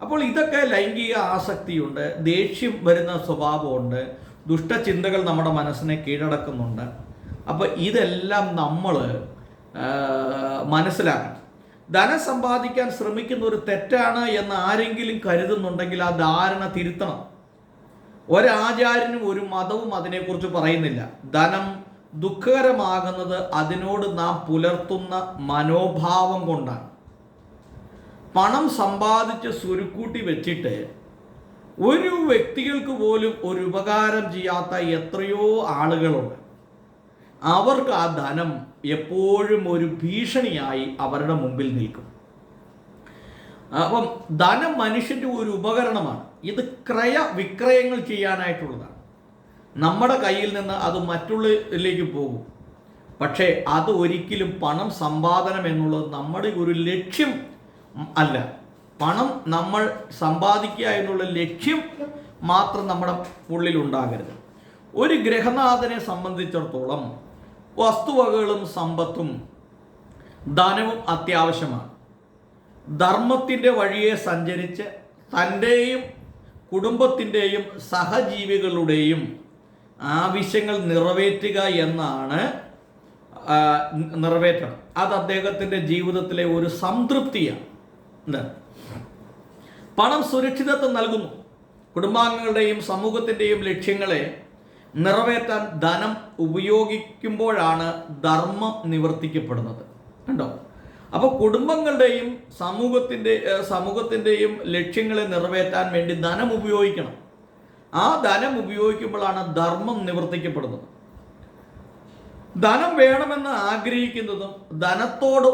അപ്പോൾ ഇതൊക്കെ ലൈംഗിക ആസക്തിയുണ്ട്, ദേഷ്യം വരുന്ന സ്വഭാവമുണ്ട്, ദുഷ്ടചിന്തകൾ നമ്മുടെ മനസ്സിനെ കീഴടക്കുന്നുണ്ട്. അപ്പോൾ ഇതെല്ലാം നമ്മൾ മനസ്സിലാക്കണം. ധനം സമ്പാദിക്കാൻ ശ്രമിക്കുന്ന ഒരു തെറ്റാണ് എന്ന് ആരെങ്കിലും കരുതുന്നുണ്ടെങ്കിൽ ആ ധാരണ തിരുത്തണം. ഒരാചാര്യനും ഒരു മതവും അതിനെക്കുറിച്ച് പറയുന്നില്ല. ധനം ദുഃഖകരമാകുന്നത് അതിനോട് നാം പുലർത്തുന്ന മനോഭാവം കൊണ്ടാണ്. പണം സമ്പാദിച്ച് സുരുക്കൂട്ടി വെച്ചിട്ട് ഒരു വ്യക്തികൾക്ക് പോലും ഒരു ഉപകാരം ചെയ്യാത്ത എത്രയോ ആളുകളുണ്ട്. അവർക്ക് ആ ധനം എപ്പോഴും ഒരു ഭീഷണിയായി അവരുടെ മുമ്പിൽ നിൽക്കും. അപ്പം ധനം മനുഷ്യൻ്റെ ഒരു ഉപകരണമാണ്. ഇത് വിക്രയങ്ങൾ ചെയ്യാനായിട്ടുള്ളതാണ്. നമ്മുടെ കയ്യിൽ നിന്ന് അത് മറ്റുള്ളവരിലേക്ക് പോകും. പക്ഷേ അത് ഒരിക്കലും പണം സമ്പാദനം എന്നുള്ളത് നമ്മുടെ ഒരു ലക്ഷ്യം അല്ല. പണം നമ്മൾ സമ്പാദിക്കുക എന്നുള്ള ലക്ഷ്യം മാത്രം നമ്മുടെ ഉള്ളിൽ ഉണ്ടാകരുത്. ഒരു ഗൃഹനാഥനെ സംബന്ധിച്ചിടത്തോളം വസ്തുവകകളും സമ്പത്തും ധനവും അത്യാവശ്യമാണ്. ധർമ്മത്തിൻ്റെ വഴിയെ സഞ്ചരിച്ച് തൻ്റെയും കുടുംബത്തിൻ്റെയും സഹജീവികളുടെയും ആവശ്യങ്ങൾ നിറവേറ്റുക എന്നാണ് നിറവേറ്റണം. അത് അദ്ദേഹത്തിൻ്റെ ജീവിതത്തിലെ ഒരു സംതൃപ്തിയാണ്. എന്താണ്? പണം സുരക്ഷിതത്വം നൽകുന്നു. കുടുംബാംഗങ്ങളുടെയും സമൂഹത്തിൻ്റെയും ലക്ഷ്യങ്ങളെ നിറവേറ്റാൻ ധനം ഉപയോഗിക്കുമ്പോഴാണ് ധർമ്മം നിവർത്തിക്കപ്പെടുന്നത്. കണ്ടോ? അപ്പോൾ കുടുംബങ്ങളുടെയും സമൂഹത്തിൻ്റെയും ലക്ഷ്യങ്ങളെ നിറവേറ്റാൻ വേണ്ടി ധനം ഉപയോഗിക്കണം. ആ ധനം ഉപയോഗിക്കുമ്പോഴാണ് ധർമ്മം നിവർത്തിക്കപ്പെടുന്നത്. ധനം വേണമെന്ന് ആഗ്രഹിക്കുന്നതും ധനത്തോട്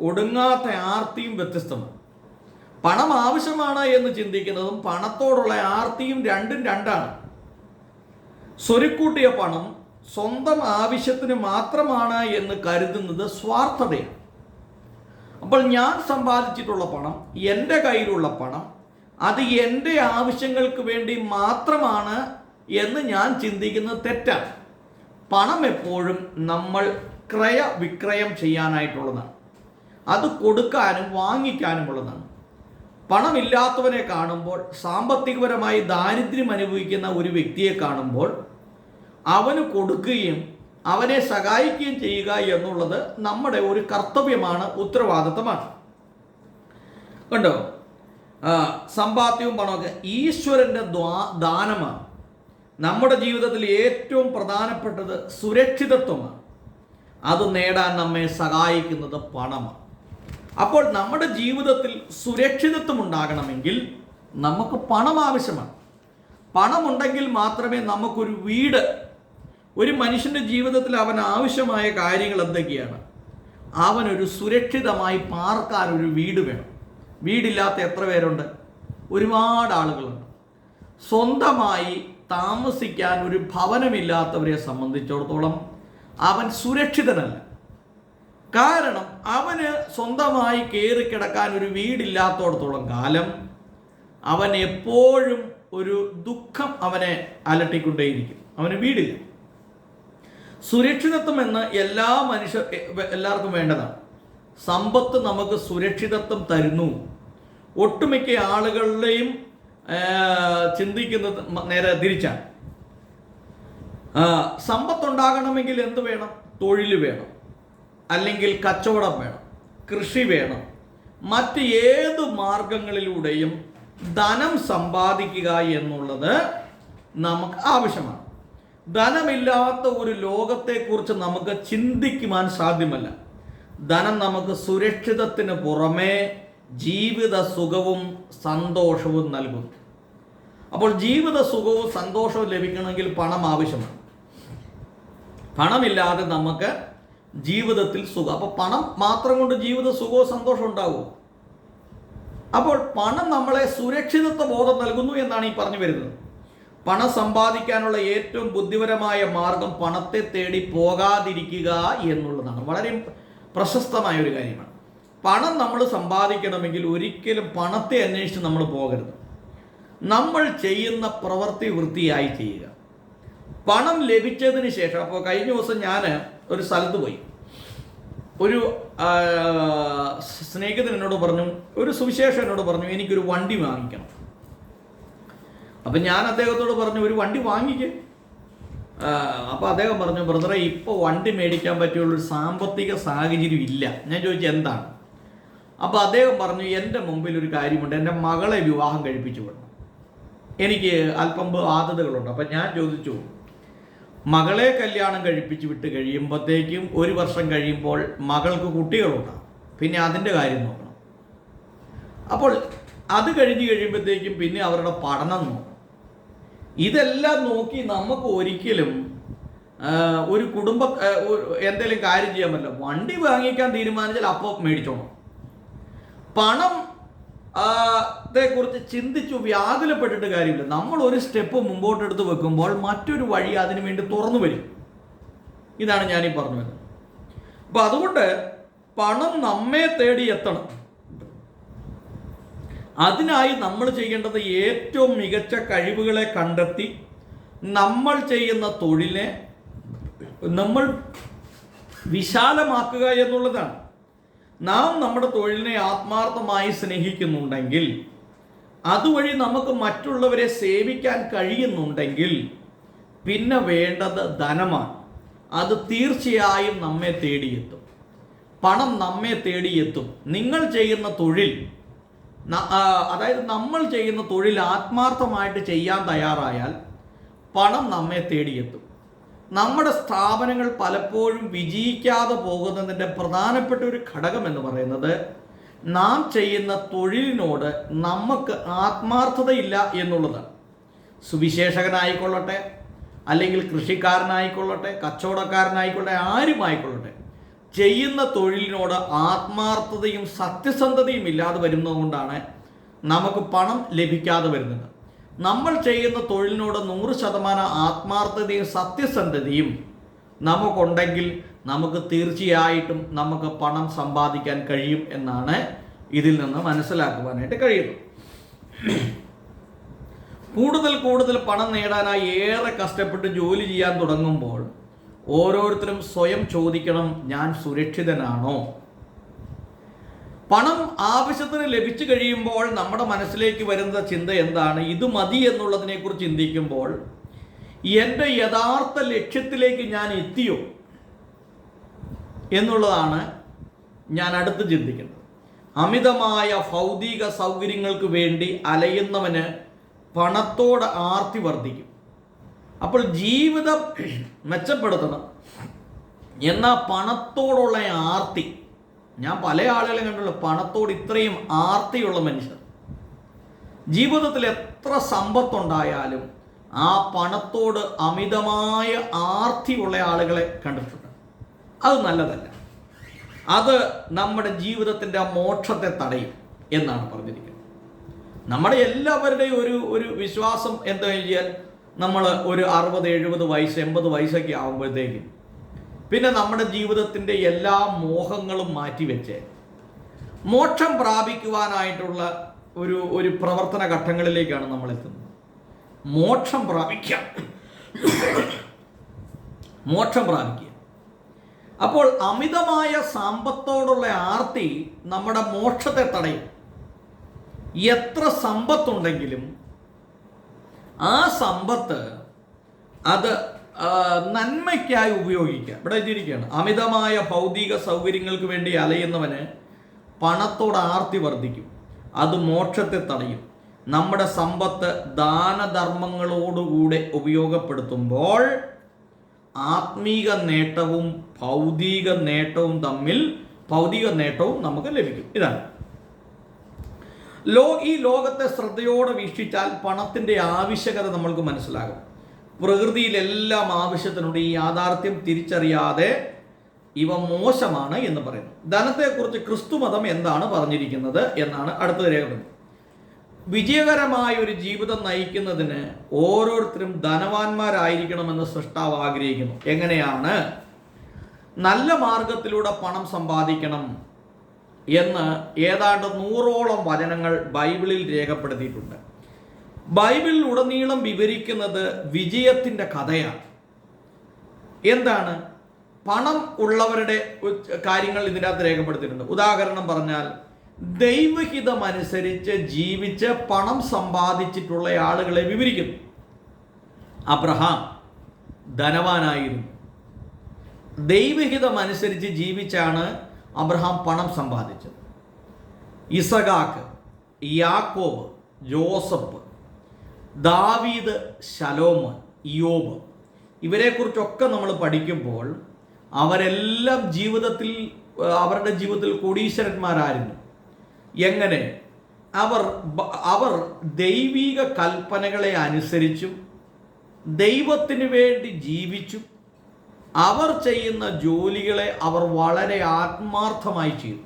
ഒടുങ്ങാത്ത ആർത്തിയും വ്യത്യസ്തമാണ്. പണം ആവശ്യമാണ് എന്ന് ചിന്തിക്കുന്നതും പണത്തോടുള്ള ആർത്തിയും രണ്ടും രണ്ടാണ്. സ്വരുക്കൂട്ടിയ പണം സ്വന്തം ആവശ്യത്തിന് മാത്രമാണ് എന്ന് കരുതുന്നത് സ്വാർത്ഥതയാണ്. അപ്പോൾ ഞാൻ സമ്പാദിച്ചിട്ടുള്ള പണം, എൻ്റെ കയ്യിലുള്ള പണം, അത് എൻ്റെ ആവശ്യങ്ങൾക്ക് വേണ്ടി മാത്രമാണ് എന്ന് ഞാൻ ചിന്തിക്കുന്നത് തെറ്റാണ്. പണം എപ്പോഴും നമ്മൾ ക്രയവിക്രയം ചെയ്യാനായിട്ടുള്ളതാണ്. അത് കൊടുക്കാനും വാങ്ങിക്കാനുമുള്ളതാണ്. പണമില്ലാത്തവനെ കാണുമ്പോൾ, സാമ്പത്തികപരമായി ദാരിദ്ര്യം അനുഭവിക്കുന്ന ഒരു വ്യക്തിയെ കാണുമ്പോൾ അവന് കൊടുക്കുകയും അവനെ സഹായിക്കുകയും ചെയ്യുക എന്നുള്ളത് നമ്മുടെ ഒരു കർത്തവ്യമാണ്, ഉത്തരവാദിത്തമാണ്. കണ്ടോ? സമ്പാദ്യവും പണമൊക്കെ ഈശ്വരൻ്റെ ദാനമാണ്. നമ്മുടെ ജീവിതത്തിൽ ഏറ്റവും പ്രധാനപ്പെട്ടത് സുരക്ഷിതത്വമാണ്. അത് നേടാൻ നമ്മെ സഹായിക്കുന്നത് പണമാണ്. അപ്പോൾ നമ്മുടെ ജീവിതത്തിൽ സുരക്ഷിതത്വം ഉണ്ടാകണമെങ്കിൽ നമുക്ക് പണം ആവശ്യമാണ്. പണമുണ്ടെങ്കിൽ മാത്രമേ നമുക്കൊരു വീട്, ഒരു മനുഷ്യൻ്റെ ജീവിതത്തിൽ അവന് ആവശ്യമായ കാര്യങ്ങൾ എന്തൊക്കെയാണ്? അവനൊരു സുരക്ഷിതമായി പാർക്കാൻ ഒരു വീട് വേണം. വീടില്ലാത്ത എത്ര പേരുണ്ട്? ഒരുപാട് ആളുകളുണ്ട്. സ്വന്തമായി താമസിക്കാൻ ഒരു ഭവനമില്ലാത്തവരെ സംബന്ധിച്ചിടത്തോളം അവൻ സുരക്ഷിതനല്ല. കാരണം അവന് സ്വന്തമായി കയറിക്കിടക്കാൻ ഒരു വീടില്ലാത്തടത്തോളം കാലം അവൻ എപ്പോഴും ഒരു ദുഃഖം അവനെ അലട്ടിക്കൊണ്ടേയിരിക്കും. അവന് വീടില്ല. സുരക്ഷിതത്വം എന്ന് എല്ലാവർക്കും വേണ്ടതാണ്. സമ്പത്ത് നമുക്ക് സുരക്ഷിതത്വം തരുന്നു. ഒട്ടുമിക്ക ആളുകളുടെയും ചിന്തിക്കുന്നത് നേരെ തിരിച്ചാണ്. സമ്പത്തുണ്ടാകണമെങ്കിൽ എന്ത് വേണം? തൊഴിൽ വേണം, അല്ലെങ്കിൽ കച്ചവടം വേണം, കൃഷി വേണം. മറ്റ് ഏത് മാർഗങ്ങളിലൂടെയും ധനം സമ്പാദിക്കുക എന്നുള്ളത് നമുക്ക് ആവശ്യമാണ്. ധനമില്ലാത്ത ഒരു ലോകത്തെക്കുറിച്ച് നമുക്ക് ചിന്തിക്കുവാൻ സാധ്യമല്ല. ധനം നമുക്ക് സുരക്ഷിതത്തിന് പുറമേ ജീവിത സുഖവും സന്തോഷവും നൽകുന്നു. അപ്പോൾ ജീവിത സുഖവും സന്തോഷവും ലഭിക്കണമെങ്കിൽ പണം ആവശ്യമാണ്. പണമില്ലാതെ നമുക്ക് ജീവിതത്തിൽ സുഖം. അപ്പോൾ പണം മാത്രം കൊണ്ട് ജീവിത സുഖവും സന്തോഷവും ഉണ്ടാകും. അപ്പോൾ പണം നമ്മളെ സുരക്ഷിതത്വ ബോധം നൽകുന്നു എന്നാണ് ഈ പറഞ്ഞു വരുന്നത്. പണം സമ്പാദിക്കാനുള്ള ഏറ്റവും ബുദ്ധിപരമായ മാർഗം പണത്തെ തേടി പോകാതിരിക്കുക എന്നുള്ളതാണ്. വളരെ പ്രശസ്തമായ ഒരു കാര്യമാണ്. പണം നമ്മൾ സമ്പാദിക്കണമെങ്കിൽ ഒരിക്കലും പണത്തെ അന്വേഷിച്ച് നമ്മൾ പോകരുത്. നമ്മൾ ചെയ്യുന്ന പ്രവൃത്തി വൃത്തിയായി ചെയ്യുക. പണം ലഭിച്ചതിന് ശേഷം, അപ്പോൾ കഴിഞ്ഞ ദിവസം ഞാൻ ഒരു സ്ഥലത്ത് പോയി. ഒരു സ്നേഹിതൻ എന്നോട് പറഞ്ഞു, ഒരു സുവിശേഷൻ എന്നോട് പറഞ്ഞു, എനിക്കൊരു വണ്ടി വാങ്ങിക്കണം. അപ്പം ഞാൻ അദ്ദേഹത്തോട് പറഞ്ഞു, ഒരു വണ്ടി വാങ്ങിക്കേ. അപ്പോൾ അദ്ദേഹം പറഞ്ഞു, ബ്രദറെ, ഇപ്പോൾ വണ്ടി മേടിക്കാൻ പറ്റിയുള്ളൊരു സാമ്പത്തിക സാഹചര്യം ഇല്ല. ഞാൻ ചോദിച്ചു എന്താണ്? അപ്പോൾ അദ്ദേഹം പറഞ്ഞു, എൻ്റെ മുമ്പിൽ ഒരു കാര്യമുണ്ട്, എൻ്റെ മകളെ വിവാഹം കഴിപ്പിച്ചു വിടണം. എനിക്ക് അല്പം ബാധ്യതകളുണ്ട്. അപ്പം ഞാൻ ചോദിച്ചു, മകളെ കല്യാണം കഴിപ്പിച്ച് വിട്ട് കഴിയുമ്പോഴത്തേക്കും 1 വർഷം കഴിയുമ്പോൾ മകൾക്ക് കുട്ടികളുണ്ടാകും. പിന്നെ അതിൻ്റെ കാര്യം നോക്കണം. അപ്പോൾ അത് കഴിഞ്ഞ് കഴിയുമ്പോഴത്തേക്കും പിന്നെ അവരുടെ പഠനം നോക്കണം. ഇതെല്ലാം നോക്കി നമുക്ക് ഒരിക്കലും ഒരു എന്തെങ്കിലും കാര്യം ചെയ്യാൻ പറ്റില്ല. വണ്ടി വാങ്ങിക്കാൻ തീരുമാനിച്ചാൽ അപ്പോൾ മേടിച്ചോണം. പണം ത്തെക്കുറിച്ച് ചിന്തിച്ചു വ്യാകുലപ്പെട്ടിട്ട് കാര്യമില്ല. നമ്മൾ ഒരു സ്റ്റെപ്പ് മുമ്പോട്ടെടുത്ത് വെക്കുമ്പോൾ മറ്റൊരു വഴി അതിനു വേണ്ടി തുറന്നു വരും. ഇതാണ് ഞാനീ പറഞ്ഞു വരുന്നത്. അപ്പം അതുകൊണ്ട് പണം നമ്മെ തേടി എത്തണം. അതിനായി നമ്മൾ ചെയ്യേണ്ടത് ഏറ്റവും മികച്ച കഴിവുകളെ കണ്ടെത്തി നമ്മൾ ചെയ്യുന്ന തൊഴിലിനെ നമ്മൾ വിശാലമാക്കുക എന്നുള്ളതാണ്. നാം നമ്മുടെ തൊഴിലിനെ ആത്മാർത്ഥമായി സ്നേഹിക്കുന്നുണ്ടെങ്കിൽ, അതുവഴി നമുക്ക് മറ്റുള്ളവരെ സേവിക്കാൻ കഴിയുന്നുണ്ടെങ്കിൽ, പിന്നെ വേണ്ടത് ധനമാണ്. അത് തീർച്ചയായും നമ്മെ തേടിയെത്തും. പണം നമ്മെ തേടിയെത്തും. നിങ്ങൾ ചെയ്യുന്ന തൊഴിൽ, അതായത് നമ്മൾ ചെയ്യുന്ന തൊഴിൽ ആത്മാർത്ഥമായിട്ട് ചെയ്യാൻ തയ്യാറായാൽ പണം നമ്മെ തേടിയെത്തും. നമ്മുടെ സ്ഥാപനങ്ങൾ പലപ്പോഴും വിജയിക്കാതെ പോകുന്നതിൻ്റെ പ്രധാനപ്പെട്ട ഒരു ഘടകം എന്ന് പറയുന്നത് നാം ചെയ്യുന്ന തൊഴിലിനോട് നമുക്ക് ആത്മാർത്ഥതയില്ല എന്നുള്ളതാണ്. സുവിശേഷകനായിക്കൊള്ളട്ടെ, അല്ലെങ്കിൽ കൃഷിക്കാരനായിക്കൊള്ളട്ടെ, കച്ചവടക്കാരനായിക്കൊള്ളട്ടെ, ആരുമായിക്കൊള്ളട്ടെ, ചെയ്യുന്ന തൊഴിലിനോട് ആത്മാർത്ഥതയും സത്യസന്ധതയും ഇല്ലാതെ വരുന്നതുകൊണ്ടാണ് നമുക്ക് പണം ലഭിക്കാതെ വരുന്നത്. നമ്മൾ ചെയ്യുന്ന തൊഴിലിനോട് 100% ആത്മാർത്ഥതയും സത്യസന്ധതയും നമുക്കുണ്ടെങ്കിൽ നമുക്ക് തീർച്ചയായിട്ടും നമുക്ക് പണം സമ്പാദിക്കാൻ കഴിയും എന്നാണ് ഇതിൽ നിന്ന് മനസ്സിലാക്കുവാനായിട്ട് കഴിയുന്നത്. കൂടുതൽ പണം നേടാനായി ഏറെ കഷ്ടപ്പെട്ട് ജോലി ചെയ്യാൻ തുടങ്ങുമ്പോൾ ഓരോരുത്തരും സ്വയം ചോദിക്കണം, ഞാൻ സുരക്ഷിതനാണോ? പണം ആവശ്യത്തിന് ലഭിച്ചു കഴിയുമ്പോൾ നമ്മുടെ മനസ്സിലേക്ക് വരുന്ന ചിന്ത എന്താണ്? ഇത് മതി എന്നുള്ളതിനെക്കുറിച്ച് ചിന്തിക്കുമ്പോൾ എൻ്റെ യഥാർത്ഥ ലക്ഷ്യത്തിലേക്ക് ഞാൻ എത്തിയോ എന്നുള്ളതാണ് ഞാൻ അടുത്ത് ചിന്തിക്കുന്നത്. അമിതമായ ഭൗതിക സൗകര്യങ്ങൾക്ക് വേണ്ടി അലയുന്നവന് പണത്തോട് ആർത്തി വർദ്ധിക്കും. അപ്പോൾ ജീവിതം മെച്ചപ്പെടുത്തണം എന്നാൽ പണത്തോടുള്ള ആർത്തി, ഞാൻ പല ആളുകളെ കണ്ടുള്ളൂ പണത്തോട് ഇത്രയും ആർത്തിയുള്ള മനുഷ്യർ. ജീവിതത്തിൽ എത്ര സമ്പത്തുണ്ടായാലും ആ പണത്തോട് അമിതമായ ആർത്തിയുള്ള ആളുകളെ കണ്ടിട്ടുണ്ട്. അത് നല്ലതല്ല. അത് നമ്മുടെ ജീവിതത്തിൻ്റെ മോക്ഷത്തെ തടയും എന്നാണ് പറഞ്ഞിരിക്കുന്നത്. നമ്മുടെ എല്ലാവരുടെയും ഒരു വിശ്വാസം എന്താ വെച്ചാൽ, നമ്മൾ ഒരു 60-70 വയസ്സ് 80 വയസ്സൊക്കെ ആകുമ്പോഴത്തേക്കും പിന്നെ നമ്മുടെ ജീവിതത്തിൻ്റെ എല്ലാ മോഹങ്ങളും മാറ്റിവെച്ച് മോക്ഷം പ്രാപിക്കുവാനായിട്ടുള്ള ഒരു പ്രവർത്തന ഘട്ടങ്ങളിലേക്കാണ് നമ്മൾ എത്തുന്നത്. മോക്ഷം പ്രാപിക്കുക. അപ്പോൾ അമിതമായ സമ്പത്തോടുള്ള ആർത്തി നമ്മുടെ മോക്ഷത്തെ തടയും. എത്ര സമ്പത്തുണ്ടെങ്കിലും ആ സമ്പത്ത് അത് നന്മയ്ക്കായി ഉപയോഗിക്കുക. ഇവിടെ എഴുതിയിരിക്കുകയാണ്, അമിതമായ ഭൗതിക സൗകര്യങ്ങൾക്ക് വേണ്ടി അലയുന്നവന് പണത്തോട് ആർത്തി വർദ്ധിക്കും, അത് മോക്ഷത്തെ തടയും. നമ്മുടെ സമ്പത്ത് ദാനധർമ്മങ്ങളോടുകൂടെ ഉപയോഗപ്പെടുത്തുമ്പോൾ ആത്മീക നേട്ടവും ഭൗതിക നേട്ടവും നമുക്ക് ലഭിക്കും. ഇതാണ് ഈ ലോകത്തെ ശ്രദ്ധയോടെ വീക്ഷിച്ചാൽ പണത്തിൻ്റെ ആവശ്യകത നമ്മൾക്ക് മനസ്സിലാകും. പ്രകൃതിയിലെല്ലാം ആവശ്യത്തിനുണ്ട്. ഈ യാഥാർത്ഥ്യം തിരിച്ചറിയാതെ ഇവ മോശമാണ് എന്ന് പറയുന്നു. ധനത്തെക്കുറിച്ച് ക്രിസ്തുമതം എന്താണ് പറഞ്ഞിരിക്കുന്നത് എന്നാണ് അടുത്ത രേഖപ്പെടുന്നത്. വിജയകരമായ ഒരു ജീവിതം നയിക്കുന്നതിന് ഓരോരുത്തരും ധനവാന്മാരായിരിക്കണമെന്ന് സൃഷ്ടാവ് ആഗ്രഹിക്കുന്നു. എങ്ങനെയാണ്? നല്ല മാർഗത്തിലൂടെ പണം സമ്പാദിക്കണം എന്ന് ഏതാണ്ട് 100ഓളം വചനങ്ങൾ ബൈബിളിൽ രേഖപ്പെടുത്തിയിട്ടുണ്ട്. ബൈബിളിൽ ഉടനീളം വിവരിക്കുന്നത് വിജയത്തിൻ്റെ കഥയാണ്. എന്താണ്? പണം ഉള്ളവരുടെ കാര്യങ്ങൾ ഇതിനകത്ത് രേഖപ്പെടുത്തിയിട്ടുണ്ട്. ഉദാഹരണം പറഞ്ഞാൽ, ദൈവഹിതമനുസരിച്ച് ജീവിച്ച് പണം സമ്പാദിച്ചിട്ടുള്ള ആളുകളെ വിവരിക്കുന്നു. അബ്രഹാം ധനവാനായിരുന്നു. ദൈവഹിതമനുസരിച്ച് ജീവിച്ചാണ് അബ്രഹാം പണം സമ്പാദിച്ചത്. ഇസഹാക്ക്, യാക്കോബ്, ജോസഫ്, ദാവീദ്, ശലോമോൻ, ഇയ്യോബ്, ഇവരെക്കുറിച്ചൊക്കെ നമ്മൾ പഠിക്കുമ്പോൾ അവരെല്ലാം അവരുടെ ജീവിതത്തിൽ കോടീശ്വരന്മാരായിരുന്നു. എങ്ങനെ? അവർ ദൈവിക കൽപ്പനകളെ അനുസരിച്ചും ദൈവത്തിന് വേണ്ടി ജീവിച്ചും അവർ ചെയ്യുന്ന ജോലികളെ അവർ വളരെ ആത്മാർത്ഥമായി ചെയ്തു.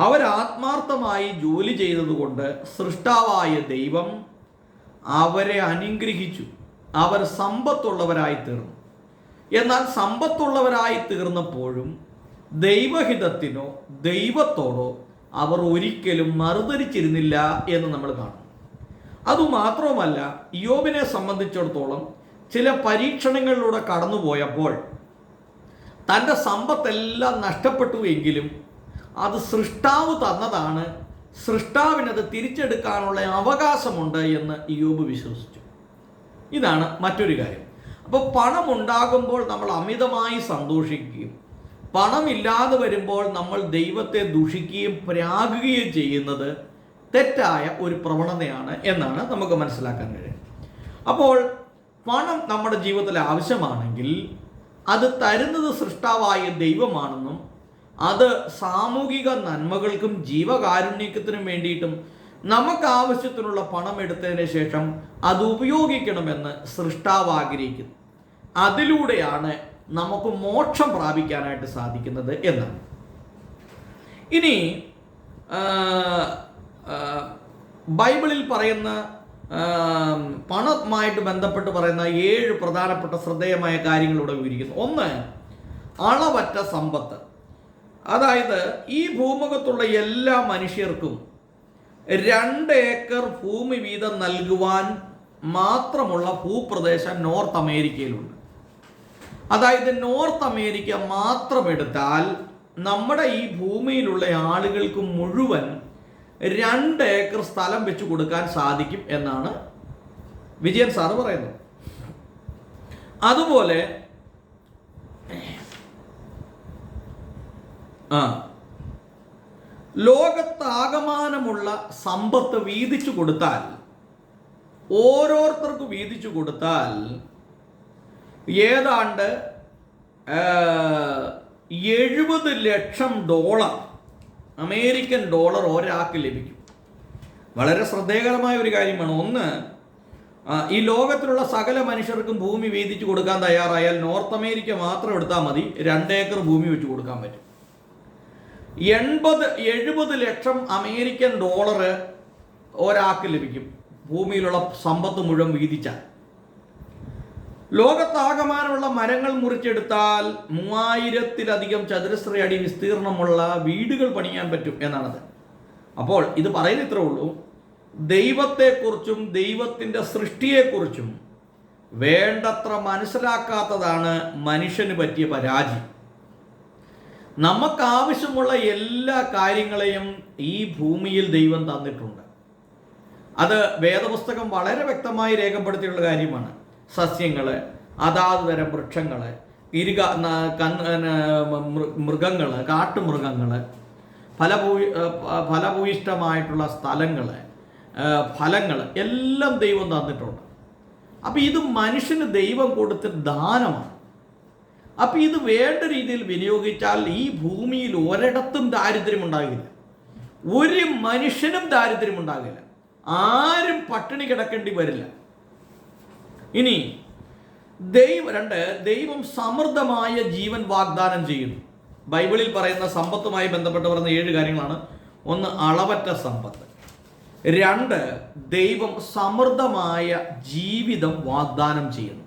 അവരാത്മാർത്ഥമായി ജോലി ചെയ്തതുകൊണ്ട് സൃഷ്ടാവായ ദൈവം അവരെ അനുഗ്രഹിച്ചു. അവർ സമ്പത്തുള്ളവരായി തീർന്നു. എന്നാൽ സമ്പത്തുള്ളവരായി തീർന്നപ്പോഴും ദൈവഹിതത്തിനോ ദൈവത്തോടോ അവർ ഒരിക്കലും മറുതരിച്ചിരുന്നില്ല എന്ന് നമ്മൾ കാണും. അതുമാത്രവുമല്ല, ഇയ്യോബിനെ സംബന്ധിച്ചിടത്തോളം ചില പരീക്ഷണങ്ങളിലൂടെ കടന്നുപോയപ്പോൾ തൻ്റെ സമ്പത്തെല്ലാം നഷ്ടപ്പെട്ടു എങ്കിലും അത് സൃഷ്ടാവ് തന്നതാണ്, സൃഷ്ടാവിനത് തിരിച്ചെടുക്കാനുള്ള അവകാശമുണ്ട് എന്ന് ഇയ്യോബ് വിശ്വസിച്ചു. ഇതാണ് മറ്റൊരു കാര്യം. അപ്പോൾ പണം ഉണ്ടാകുമ്പോൾ നമ്മൾ അമിതമായി സന്തോഷിക്കുകയും പണമില്ലാതെ വരുമ്പോൾ നമ്മൾ ദൈവത്തെ ദുഷിക്കുകയും പ്രാകുകയും ചെയ്യുന്നത് തെറ്റായ ഒരു പ്രവണതയാണ് എന്നാണ് നമുക്ക് മനസ്സിലാക്കാൻ കഴിയും. അപ്പോൾ പണം നമ്മുടെ ജീവിതത്തിൽ ആവശ്യമാണെങ്കിൽ അത് തരുന്നത് സൃഷ്ടാവായ ദൈവമാണെന്നും അത് സാമൂഹിക നന്മകൾക്കും ജീവകാരുണ്യത്തിനും വേണ്ടിയിട്ടും നമുക്ക് ആവശ്യത്തിനുള്ള പണം എടുത്തതിന് ശേഷം അത് ഉപയോഗിക്കണമെന്ന് സൃഷ്ടാവ് ആഗ്രഹിക്കുന്നു. അതിലൂടെയാണ് നമുക്ക് മോക്ഷം പ്രാപിക്കാനായിട്ട് സാധിക്കുന്നത് എന്നാണ്. ഇനി ബൈബിളിൽ പറയുന്ന പണവുമായിട്ട് ബന്ധപ്പെട്ട് പറയുന്ന 7 പ്രധാനപ്പെട്ട ശ്രദ്ധേയമായ കാര്യങ്ങളിലൂടെ വിവരിക്കുന്നു. ഒന്ന്, അളവറ്റ സമ്പത്ത്. അതായത് ഈ ഭൂമുഖത്തുള്ള എല്ലാ മനുഷ്യർക്കും 2 ഏക്കർ ഭൂമി വീതം നൽകുവാൻ മാത്രമുള്ള ഭൂപ്രദേശം നോർത്ത് അമേരിക്കയിലുണ്ട്. അതായത് നോർത്ത് അമേരിക്ക മാത്രം എടുത്താൽ നമ്മുടെ ഈ ഭൂമിയിലുള്ള ആളുകൾക്ക് മുഴുവൻ 2 ഏക്കർ സ്ഥലം വെച്ച് കൊടുക്കാൻ സാധിക്കും എന്നാണ് വിജയൻ സാറ് പറയുന്നത്. അതുപോലെ ലോകത്താകമാനമുള്ള സമ്പത്ത് വീതിച്ചു കൊടുത്താൽ, ഓരോരുത്തർക്കും വീതിച്ചു കൊടുത്താൽ ഏതാണ്ട് $70 ലക്ഷം അമേരിക്കൻ ഡോളർ ഒരാൾക്ക് ലഭിക്കും. വളരെ ശ്രദ്ധേയകരമായ ഒരു കാര്യമാണ്. ഒന്ന്, ഈ ലോകത്തിലുള്ള സകല മനുഷ്യർക്കും ഭൂമി വീതിച്ചു കൊടുക്കാൻ തയ്യാറായാൽ നോർത്ത് അമേരിക്ക മാത്രം എടുത്താൽ മതി, 2 ഏക്കർ ഭൂമി വെച്ച് കൊടുക്കാൻ പറ്റും. 70 ലക്ഷം അമേരിക്കൻ ഡോളർ ഒരാൾക്ക് ലഭിക്കും ഭൂമിയിലുള്ള സമ്പത്ത് മുഴുവൻ വീതിച്ചാൽ. ലോകത്താകമാനമുള്ള മരങ്ങൾ മുറിച്ചെടുത്താൽ 3000-ലധികം ചതുരശ്ര അടി വിസ്തീർണമുള്ള വീടുകൾ പണിയാൻ പറ്റും എന്നാണത്. അപ്പോൾ ഇത് പറയുന്ന ഇത്രേ ഉള്ളൂ, ദൈവത്തെക്കുറിച്ചും ദൈവത്തിൻ്റെ സൃഷ്ടിയെക്കുറിച്ചും വേണ്ടത്ര മനസ്സിലാക്കാത്തതാണ് മനുഷ്യന് പറ്റിയ പരാജയം. നമുക്കാവശ്യമുള്ള എല്ലാ കാര്യങ്ങളെയും ഈ ഭൂമിയിൽ ദൈവം തന്നിട്ടുണ്ട്. അത് വേദപുസ്തകം വളരെ വ്യക്തമായി രേഖപ്പെടുത്തിയുള്ള കാര്യമാണ്. സസ്യങ്ങൾ, അതാത് തരം വൃക്ഷങ്ങൾ, മൃഗങ്ങൾ, കാട്ടുമൃഗങ്ങൾ, ഫലഭൂയിഷ്ടമായിട്ടുള്ള സ്ഥലങ്ങൾ, ഫലങ്ങൾ എല്ലാം ദൈവം തന്നിട്ടുണ്ട്. അപ്പം ഇത് മനുഷ്യന് ദൈവം കൊടുത്ത ദാനമാണ്. അപ്പം ഇത് വേണ്ട രീതിയിൽ വിനിയോഗിച്ചാൽ ഈ ഭൂമിയിൽ ഒരിടത്തും ദാരിദ്ര്യം ഉണ്ടാകില്ല, ഒരു മനുഷ്യനും ദാരിദ്ര്യം ഉണ്ടാകില്ല, ആരും പട്ടിണി കിടക്കേണ്ടി വരില്ല. ഇനി ദൈവം സമൃദ്ധമായ ജീവൻ വാഗ്ദാനം ചെയ്യുന്നു. ബൈബിളിൽ പറയുന്ന സമ്പത്തുമായി ബന്ധപ്പെട്ട് പറയുന്ന 7 കാര്യങ്ങളാണ്. ഒന്ന്, അളവറ്റ സമ്പത്ത്. 2, ദൈവം സമൃദ്ധമായ ജീവിതം വാഗ്ദാനം ചെയ്യുന്നു.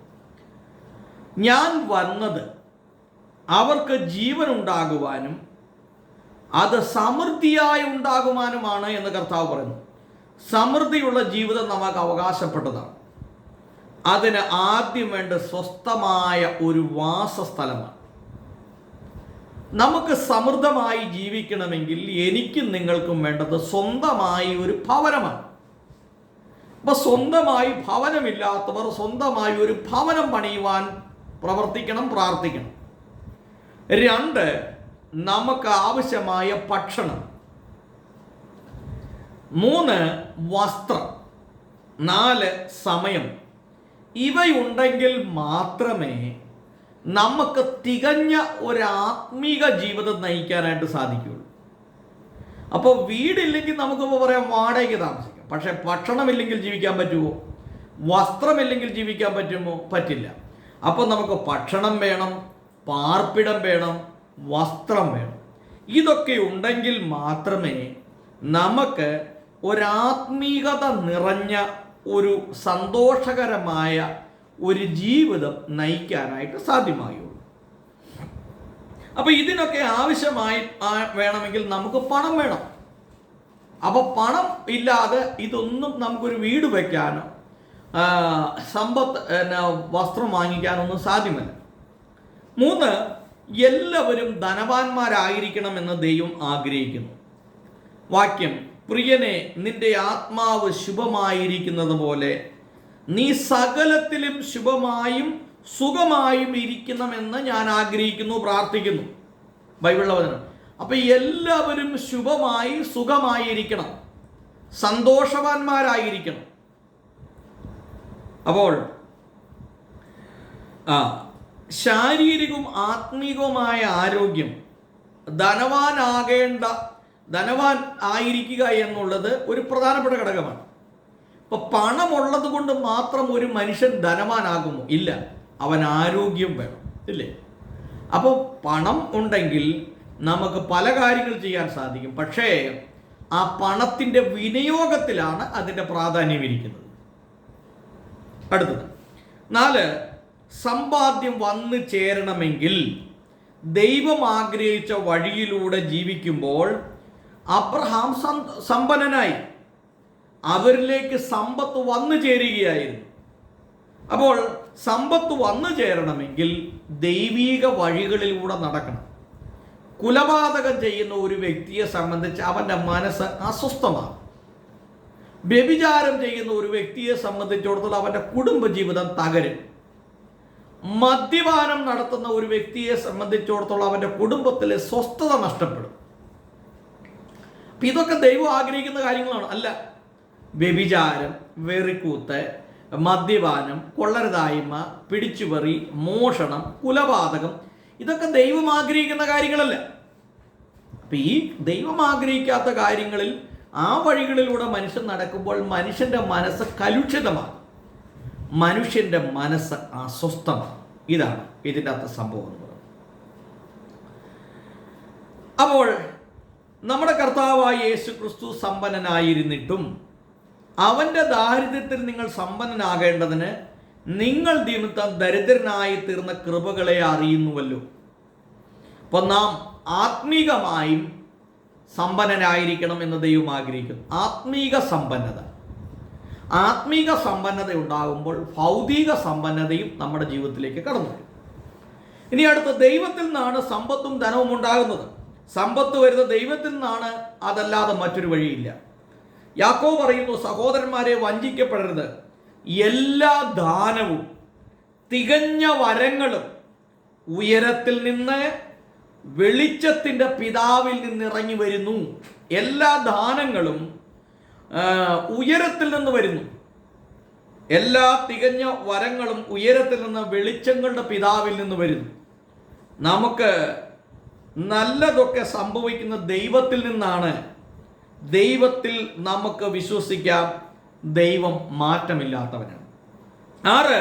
ഞാൻ വന്നത് അവർക്ക് ജീവൻ ഉണ്ടാകുവാനും അത് സമൃദ്ധിയായി ഉണ്ടാകുവാനുമാണ് എന്ന് കർത്താവ് പറയുന്നു. സമൃദ്ധിയുള്ള ജീവിതം നമുക്ക് അവകാശപ്പെട്ടതാണ്. അതിന് ആദ്യം വേണ്ട സ്വസ്ഥമായ ഒരു വാസസ്ഥലമാണ്. നമുക്ക് സമൃദ്ധമായി ജീവിക്കണമെങ്കിൽ എനിക്കും നിങ്ങൾക്കും വേണ്ടത് സ്വന്തമായി ഒരു ഭവനമാണ്. അപ്പോൾ സ്വന്തമായി ഭവനമില്ലാത്തവർ സ്വന്തമായി ഒരു ഭവനം പണിയുവാൻ പ്രവർത്തിക്കണം, പ്രാർത്ഥിക്കണം. 2, നമുക്ക് ആവശ്യമായ ഭക്ഷണം. 3, വസ്ത്രം. 4, സമയം. ഇവയുണ്ടെങ്കിൽ മാത്രമേ നമുക്ക് തികഞ്ഞ ഒരു ആത്മീക ജീവിതം നയിക്കാനായിട്ട് സാധിക്കുകയുള്ളൂ. അപ്പോൾ വീടില്ലെങ്കിൽ നമുക്കിപ്പോൾ പറയാം വാടകയ്ക്ക് താമസിക്കാം. പക്ഷേ ഭക്ഷണമില്ലെങ്കിൽ ജീവിക്കാൻ പറ്റുമോ? വസ്ത്രമില്ലെങ്കിൽ ജീവിക്കാൻ പറ്റുമോ? പറ്റില്ല. അപ്പോൾ നമുക്ക് ഭക്ഷണം വേണം, പാർപ്പിടം വേണം, വസ്ത്രം വേണം. ഇതൊക്കെ ഉണ്ടെങ്കിൽ മാത്രമേ നമുക്ക് ഒരാത്മീകത നിറഞ്ഞ ഒരു സന്തോഷകരമായ ഒരു ജീവിതം നയിക്കാനായിട്ട് സാധ്യമായുള്ളൂ. അപ്പോൾ ഇതിനൊക്കെ ആവശ്യമായി വേണമെങ്കിൽ നമുക്ക് പണം വേണം. അപ്പോൾ പണം ഇല്ലാതെ ഇതൊന്നും നമുക്കൊരു വീട് വയ്ക്കാനോ സമ്പത്ത് വസ്ത്രം വാങ്ങിക്കാനൊന്നും സാധ്യമല്ല. 3, എല്ലാവരും ധനവാന്മാരായിരിക്കണമെന്ന് ദൈവം ആഗ്രഹിക്കുന്നു. വാക്യം, പ്രിയനെ, നിന്റെ ആത്മാവ് ശുഭമായിരിക്കുന്നത് പോലെ നീ സകലത്തിലും ശുഭമായും സുഖമായും ഇരിക്കണമെന്ന് ഞാൻ ആഗ്രഹിക്കുന്നു, പ്രാർത്ഥിക്കുന്നു. ബൈബിളിലെ വചനം. അപ്പൊ എല്ലാവരും ശുഭമായി സുഖമായി ഇരിക്കണം, സന്തോഷവാന്മാരായിരിക്കണം. അപ്പോൾ ശാരീരികവും ആത്മീകവുമായ ആരോഗ്യം, ധനവാൻ ആയിരിക്കുക എന്നുള്ളത് ഒരു പ്രധാനപ്പെട്ട ഘടകമാണ്. ഇപ്പൊ പണമുള്ളത് കൊണ്ട് മാത്രം ഒരു മനുഷ്യൻ ധനവാനാകുമോ? ഇല്ല, അവൻ ആരോഗ്യം വേണം, ഇല്ലേ? അപ്പോൾ പണം ഉണ്ടെങ്കിൽ നമുക്ക് പല കാര്യങ്ങൾ ചെയ്യാൻ സാധിക്കും. പക്ഷേ ആ പണത്തിൻ്റെ വിനിയോഗത്തിലാണ് അതിൻ്റെ പ്രാധാന്യം ഇരിക്കുന്നത്. അടുത്തത് 4, സമ്പാദ്യം വന്നു ചേരണമെങ്കിൽ ദൈവം ആഗ്രഹിച്ച വഴിയിലൂടെ ജീവിക്കുമ്പോൾ അബ്രഹാം സമ്പന്നനായി. അവരിലേക്ക് സമ്പത്ത് വന്നു ചേരുകയായിരുന്നു. അപ്പോൾ സമ്പത്ത് വന്നു ചേരണമെങ്കിൽ ദൈവീക വഴികളിലൂടെ നടക്കണം. കുലപാതകം ചെയ്യുന്ന ഒരു വ്യക്തിയെ സംബന്ധിച്ച് അവൻ്റെ മനസ്സ് അസ്വസ്ഥമാണ്. വ്യഭിചാരം ചെയ്യുന്ന ഒരു വ്യക്തിയെ സംബന്ധിച്ചിടത്തോളം അവൻ്റെ കുടുംബജീവിതം തകരും. മദ്യപാനം നടത്തുന്ന ഒരു വ്യക്തിയെ സംബന്ധിച്ചിടത്തോളം അവൻ്റെ കുടുംബത്തിലെ സ്വസ്ഥത നഷ്ടപ്പെടും. ഇതൊക്കെ ദൈവം ആഗ്രഹിക്കുന്ന കാര്യങ്ങളാണ്. അല്ല, വ്യഭിചാരം, വെറിക്കൂത്ത്, മദ്യപാനം, കൊള്ളരുതായ്മ, പിടിച്ചുപറി, മോഷണം, കുലപാതകം, ഇതൊക്കെ ദൈവം ആഗ്രഹിക്കുന്ന കാര്യങ്ങളല്ല. അപ്പം ഈ ദൈവം ആഗ്രഹിക്കാത്ത കാര്യങ്ങളിൽ ആ വഴികളിലൂടെ മനുഷ്യൻ നടക്കുമ്പോൾ മനുഷ്യൻ്റെ മനസ്സ് കലുഷിതമാണ്, മനുഷ്യൻ്റെ മനസ്സ് അസ്വസ്ഥമാണ്. ഇതാണ് ഇതിൻ്റെ അകത്ത് സംഭവം എന്ന് പറയുന്നത്. അപ്പോൾ നമ്മുടെ കർത്താവായ യേശു ക്രിസ്തു സമ്പന്നനായിരുന്നിട്ടും അവൻ്റെ ദാരിദ്ര്യത്തിൽ നിങ്ങൾ സമ്പന്നനാകേണ്ടതിന് നിങ്ങൾ നിമിത്തം ദരിദ്രനായി തീർന്ന കൃപകളെ അറിയുന്നുവല്ലോ. അപ്പോൾ നാം ആത്മീകമായും സമ്പന്നനായിരിക്കണം എന്ന് ദൈവം ആഗ്രഹിക്കുന്നു. ആത്മീക സമ്പന്നത ഉണ്ടാകുമ്പോൾ ഭൗതിക സമ്പന്നതയും നമ്മുടെ ജീവിതത്തിലേക്ക് കടന്നു വരും. ഇനി അടുത്ത, ദൈവത്തിൽ നിന്നാണ് സമ്പത്തും ധനവും ഉണ്ടാകുന്നത്. സമ്പത്ത് വരുന്ന ദൈവത്തിൽ നിന്നാണ്, അതല്ലാതെ മറ്റൊരു വഴിയില്ല. യാക്കോബ് പറയുന്നു, സഹോദരന്മാരെ, വഞ്ചിക്കപ്പെടരുത്. എല്ലാ ദാനവും തികഞ്ഞ വരങ്ങളും ഉയരത്തിൽ നിന്ന് വെളിച്ചത്തിൻ്റെ പിതാവിൽ നിന്ന് ഇറങ്ങി വരുന്നു. എല്ലാ ദാനങ്ങളും ഉയരത്തിൽ നിന്ന് വരുന്നു. എല്ലാ തികഞ്ഞ വരങ്ങളും ഉയരത്തിൽ നിന്ന് വെളിച്ചങ്ങളുടെ പിതാവിൽ നിന്ന് വരുന്നു. നമുക്ക് നല്ലതൊക്കെ സംഭവിക്കുന്ന ദൈവത്തിൽ നിന്നാണ്. ദൈവത്തിൽ നമുക്ക് വിശ്വസിക്കാം. ദൈവം മാറ്റമില്ലാത്തവനാണ്. 6,